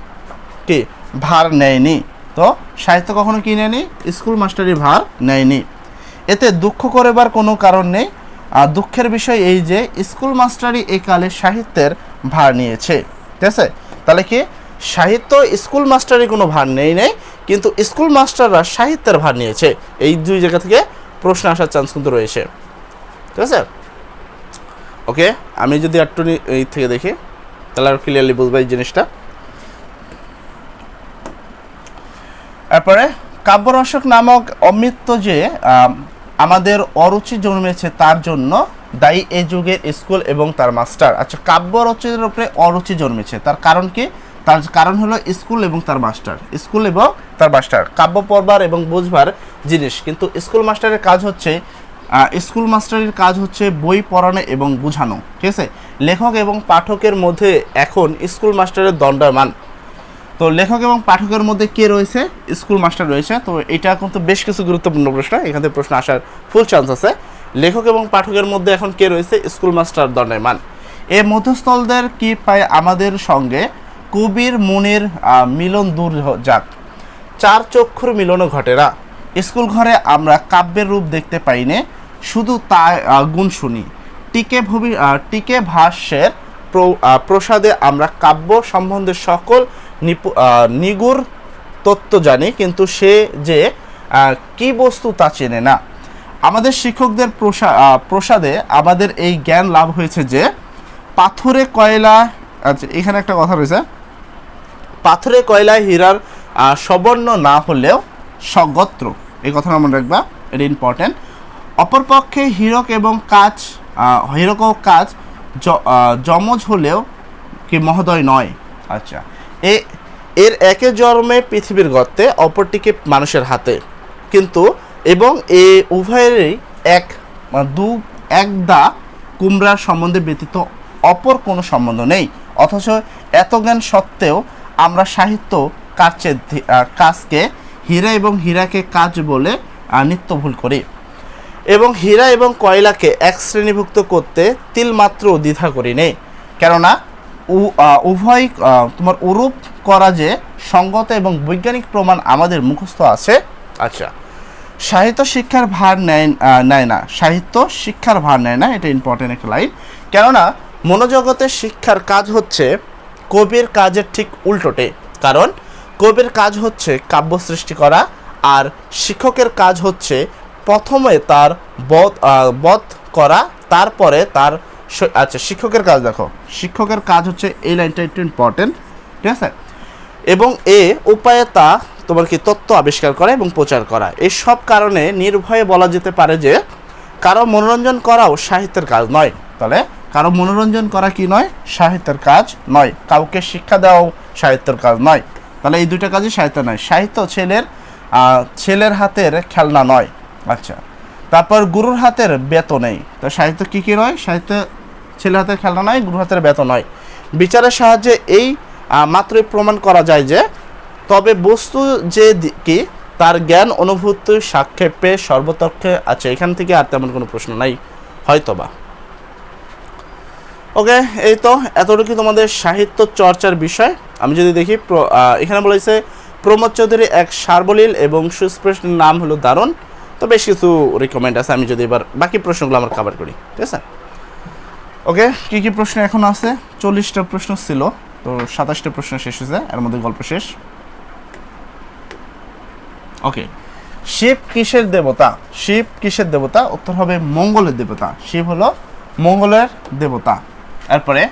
কি ভার নেয়নি। তো সাহিত্য কখনো কি নেয়নি? স্কুল মাস্টারের ভার নেয়নি। এতে দুঃখ করবার কোনো কারণ নেই। দুঃখের বিষয় এই যে স্কুল মাস্টারই এই কালে সাহিত্যের ভার নিয়েছে। ঠিক আছে, তাহলে কি সাহিত্য স্কুল মাস্টারই কোনো ভার নেই, কিন্তু স্কুল মাস্টাররা সাহিত্যের ভার নিয়েছে। এই দুই জায়গা থেকে প্রশ্ন আসার চান্স কিন্তু রয়েছে। ঠিক আছে, ওকে। আমি যদি একটু এই থেকে দেখি তাহলে আর ক্লিয়ারলি বুঝবো এই জিনিসটা। তারপরে কাব্যরসক নামক অমৃত যে আমাদের অরুচি জন্মেছে তার জন্য দায়ী এই যুগের স্কুল এবং তার মাস্টার। আচ্ছা, কাব্যরচের উপরে অরুচি জন্মেছে তার কারণ কি? তার কারণ হলো স্কুল এবং তার মাস্টার। স্কুল এবং তার মাস্টার কাব্য পড়বার এবং বুঝবার জিনিস, কিন্তু স্কুল মাস্টারের কাজ হচ্ছে বই পড়ানো এবং বোঝানো। ঠিক আছে, লেখক এবং পাঠকের মধ্যে এখন স্কুল মাস্টারের দণ্ডায়মান। তো লেখক এবং পাঠকের মধ্যে কে রয়েছে? স্কুল মাস্টার রয়েছে। তো এটা কিন্তু বেশ কিছু গুরুত্বপূর্ণ প্রশ্ন, এখান থেকে প্রশ্ন আসার ফুল চান্স আছে। লেখক এবং পাঠকের মধ্যে এখন কে রয়েছে? স্কুল মাস্টার দণ্ডায়মান। এ মধ্যস্থলদের কি পায় আমাদের সঙ্গে কবির মনের মিলন দূর যাক, চার চক্ষুর মিলনও ঘটে না। স্কুল ঘরে আমরা কাব্যের রূপ দেখতে পাই না, শুধু তা গুণ শুনি। টিকে ভাষ্যের প্রসাদে আমরা কাব্য সম্বন্ধে সকল নিগুড় তত্ত্ব জানি, কিন্তু সে যে কি বস্তু তা চেনে না। আমাদের শিক্ষকদের প্রসাদে আমাদের এই জ্ঞান লাভ হয়েছে যে পাথরে কয়লা, আচ্ছা এখানে একটা কথা রয়েছে, পাথরে কয়লায় হীরার সবর্ণ না হলেও স্বগোত্র। এই কথাটা মনে রাখবা, এটা ইম্পর্টেন্ট। অপরপক্ষে হীরক ও কাজ যমজ হলেও কি মহোদয় নয়। আচ্ছা, এর একে জন্মে পৃথিবীর গর্তে, অপরটিকে মানুষের হাতে, কিন্তু এবং এ উভয়েরই একদা কুমড়ার সম্বন্ধে ব্যতীত অপর কোনো সম্বন্ধ নেই। অথচ এত জ্ঞান সত্ত্বেও আমরা সাহিত্য কাজকে হীরা এবং হীরাকে কাজ বলে নিত্য ভুল করি এবং হীরা এবং কয়লাকে এক শ্রেণীভুক্ত করতে তিলমাত্র দ্বিধা করি নেই, কেননা উভয় তোমার উরূপ করা যে সঙ্গত এবং বৈজ্ঞানিক প্রমাণ আমাদের মুখস্থ আছে। আচ্ছা, সাহিত্য শিক্ষার ভার নেয় না, সাহিত্য শিক্ষার ভার নেয় না, এটা ইম্পর্টেন্ট একটা লাইন। কেননা মনোজগতের শিক্ষার কাজ হচ্ছে কবির কাজের ঠিক উল্টোটে, কারণ কবির কাজ হচ্ছে কাব্য সৃষ্টি করা, আর শিক্ষকের কাজ হচ্ছে প্রথমে তার বধ করা, তারপরে তার আচ্ছা শিক্ষকের কাজ দেখো, শিক্ষকের কাজ হচ্ছে এই লাইনটা একটু ইম্পর্টেন্ট, ঠিক আছে, এবং এ উপায়ে তা তোমার কি তত্ত্ব আবিষ্কার করা এবং প্রচার করা। এই সব কারণে নির্ভয়ে বলা যেতে পারে যে কারো মনোরঞ্জন করাও সাহিত্যের কাজ নয়। তাহলে কারো মনোরঞ্জন করা কি নয়? সাহিত্যের কাজ নয়। কাউকে শিক্ষা দেওয়াও সাহিত্যের কাজ নয়। তাহলে এই দুইটা কাজই সাহিত্য নয়। সাহিত্য ছেলের হাতের খেলনা নয়। আচ্ছা, তারপর গুরুর হাতের বেত নেই। তো সাহিত্য কি কি নয়? সাহিত্য ছেলের হাতের খেলনা নয়, গুরুর হাতের বেত নয়। বিচারের সাহায্যে এই মাত্রই প্রমাণ করা যায় যে তবে বস্তু যে কি তার জ্ঞান অনুভূতি সাক্ষেপে সর্বতক্ষে। আচ্ছা, এখান থেকে আর তেমন কোনো প্রশ্ন নাই হয়তোবা। ওকে, এই তো এতটুকু তোমাদের সাহিত্য চর্চার বিষয়। আমি যদি দেখি এখানে বলেছে প্রমোদ চৌধুরী এক সার্বলীল এবং সুস্পষ্ট নাম হলো দারুণ। তো বেশ কিছু রিকমেন্ড আছে, আমি যদি এবার বাকি প্রশ্নগুলো আমরা কভার করি, ঠিক আছে। ওকে, কী কী প্রশ্ন এখন আছে? 40টা প্রশ্ন ছিল, তো 27টা প্রশ্ন শেষ হয়েছে, এর মধ্যে গল্প শেষ। ওকে, শিব কিসের দেবতা? শিব কিসের দেবতা? উত্তর হবে মঙ্গলের দেবতা। শিব হলো মঙ্গলের দেবতা। এরপরে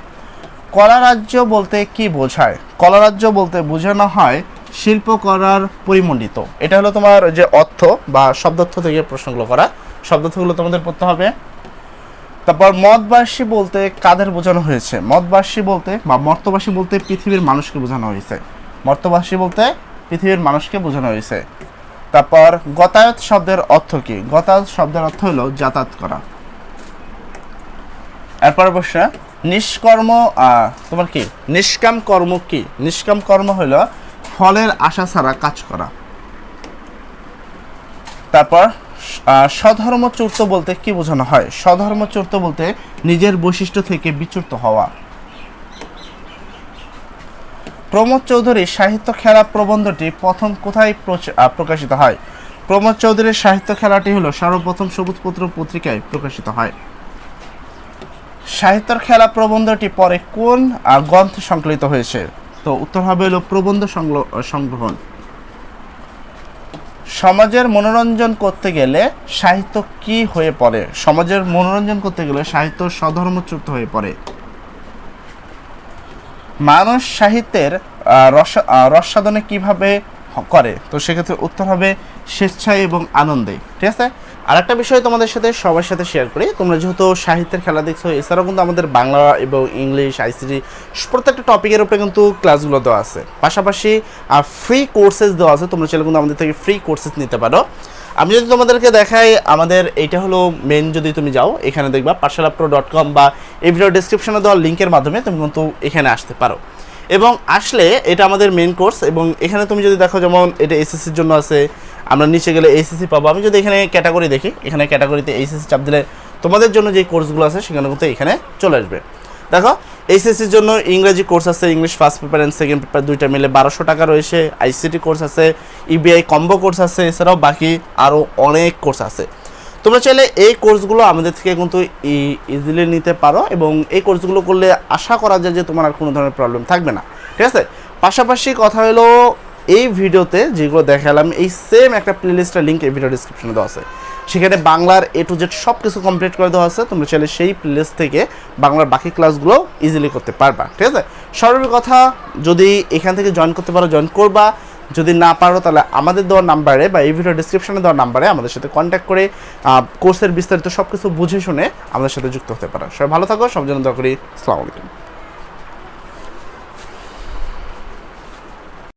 কলা রাজ্য বলতে কি বোঝায়? কলা রাজ্য বলতে বোঝানো হয় শিল্প করার পরিমণ্ডিত। এটা হলো তোমার যে অর্থ বা শব্দার্থ থেকে প্রশ্নগুলো করা, শব্দার্থগুলো তোমাদের পড়তে হবে। তারপর মদবাসী বলতে কাদের বোঝানো হয়েছে? মদবাসী বলতে বা মর্তবাসী বলতে পৃথিবীর মানুষকে বোঝানো হয়েছে। মর্তবাসী বলতে পৃথিবীর মানুষকে বোঝানো হয়েছে। তারপর গতায়ত শব্দের অর্থ কি? গতায়ত শব্দের অর্থ হলো যাতায়াত করা। এরপর প্রশ্ন, নিষ্কর্ম তোমার কি? নিষ্কাম কর্ম কি? নিষ্কাম কর্ম হলো ফলের আশা ছাড়া কাজ করা। তারপর স্বধর্মচ্যুত বলতে কি বোঝানো হয়? স্বধর্মচ্যুত বলতে নিজের বৈশিষ্ট্য থেকে বিচ্যুত হওয়া। প্রমোদ চৌধুরীর সাহিত্য খেলা প্রবন্ধটি প্রথম কোথায় প্রকাশিত হয়? প্রমোদ চৌধুরীর সাহিত্য খেলাটি হলো সর্বপ্রথম সবুজপত্র পত্রিকায় প্রকাশিত হয়। সাহিত্যের খেলা প্রবন্ধটি পরে কোন গ্রন্থে সংকলিত হয়েছে? তো উত্তর হবে হলো প্রবন্ধ সংগ্রহণ। সমাজের মনোরঞ্জন করতে গেলে সাহিত্য কি হয়ে পড়ে? সমাজের মনোরঞ্জন করতে গেলে সাহিত্য স্বধর্মচ্যুত হয়ে পড়ে। মানুষ সাহিত্যের রসাদনে কিভাবে করে? তো সেক্ষেত্রে উত্তর হবে স্বেচ্ছায় এবং আনন্দে, ঠিক আছে। আর একটা বিষয় তোমাদের সাথে সবার সাথে শেয়ার করি, তোমরা যেহেতু সাহিত্যের খেলা দেখছো, এছাড়াও কিন্তু আমাদের বাংলা এবং ইংলিশ, আইসিটি প্রত্যেকটা টপিকের উপরে কিন্তু ক্লাসগুলো দেওয়া আছে, পাশাপাশি ফ্রি কোর্সেস দেওয়া আছে। তোমরা চাইলে কিন্তু আমাদের থেকে ফ্রি কোর্সেস নিতে পারো। আমি যদি তোমাদেরকে দেখাই, আমাদের এইটা হলো মেন, যদি তুমি যাও এখানে দেখবা pathshalapro.com বা এই ভিডিও ডেসক্রিপশনে দেওয়া লিঙ্কের মাধ্যমে তুমি কিন্তু এখানে আসতে পারো। এবং আসলে এটা আমাদের মেন কোর্স, এবং এখানে তুমি যদি দেখো যেমন এটা এসএসসির জন্য আছে, আমরা নিচে গেলে এসএসসি পাবো। আমি যদি এখানে ক্যাটাগরি দেখি, এখানে ক্যাটাগরিতে এইচএসসি চাপ দিলে তোমাদের জন্য যে কোর্সগুলো আছে সেখানে কিন্তু এখানে চলে আসবে। দেখো, এইচএসসির জন্য ইংরেজি কোর্স আছে, English first paper and second paper দুইটা মিলে 1200 টাকা রয়েছে। আইসিটি কোর্স আছে, ইবিআই কম্বো কোর্স আছে, এছাড়াও বাকি আরও অনেক কোর্স আছে। তোমরা চাইলে এই কোর্সগুলো আমাদের থেকে কিন্তু ইজিলি নিতে পারো, এবং এই কোর্সগুলো করলে আশা করা যায় যে তোমার আর কোনো ধরনের প্রবলেম থাকবে না, ঠিক আছে। পাশাপাশি কথা হলো, এই ভিডিওতে যেগুলো দেখালাম এই সেম একটা প্লেলিস্টের লিঙ্ক এই ভিডিও ডিসক্রিপশনে দেওয়া আছে, সেখানে বাংলার A to Z সব কিছু কমপ্লিট করে দেওয়া আছে। তোমরা চাইলে সেই প্লেলিস্ট থেকে বাংলার বাকি ক্লাসগুলো ইজিলি করতে পারবা, ঠিক আছে। সর্বের কথা, যদি এখান থেকে জয়েন করতে পারো জয়েন করবা, যদি না পারো তাহলে আমাদের দেওয়া নাম্বারে বা এই ভিডিও ডিসক্রিপশনে দেওয়া নাম্বারে আমাদের সাথে কন্ট্যাক্ট করে কোর্সের বিস্তারিত সব কিছু বুঝে শুনে আমাদের সাথে যুক্ত হতে পারো। সবাই ভালো থাকো, সব জন্য দোয়া করি। আসসালামু আলাইকুম।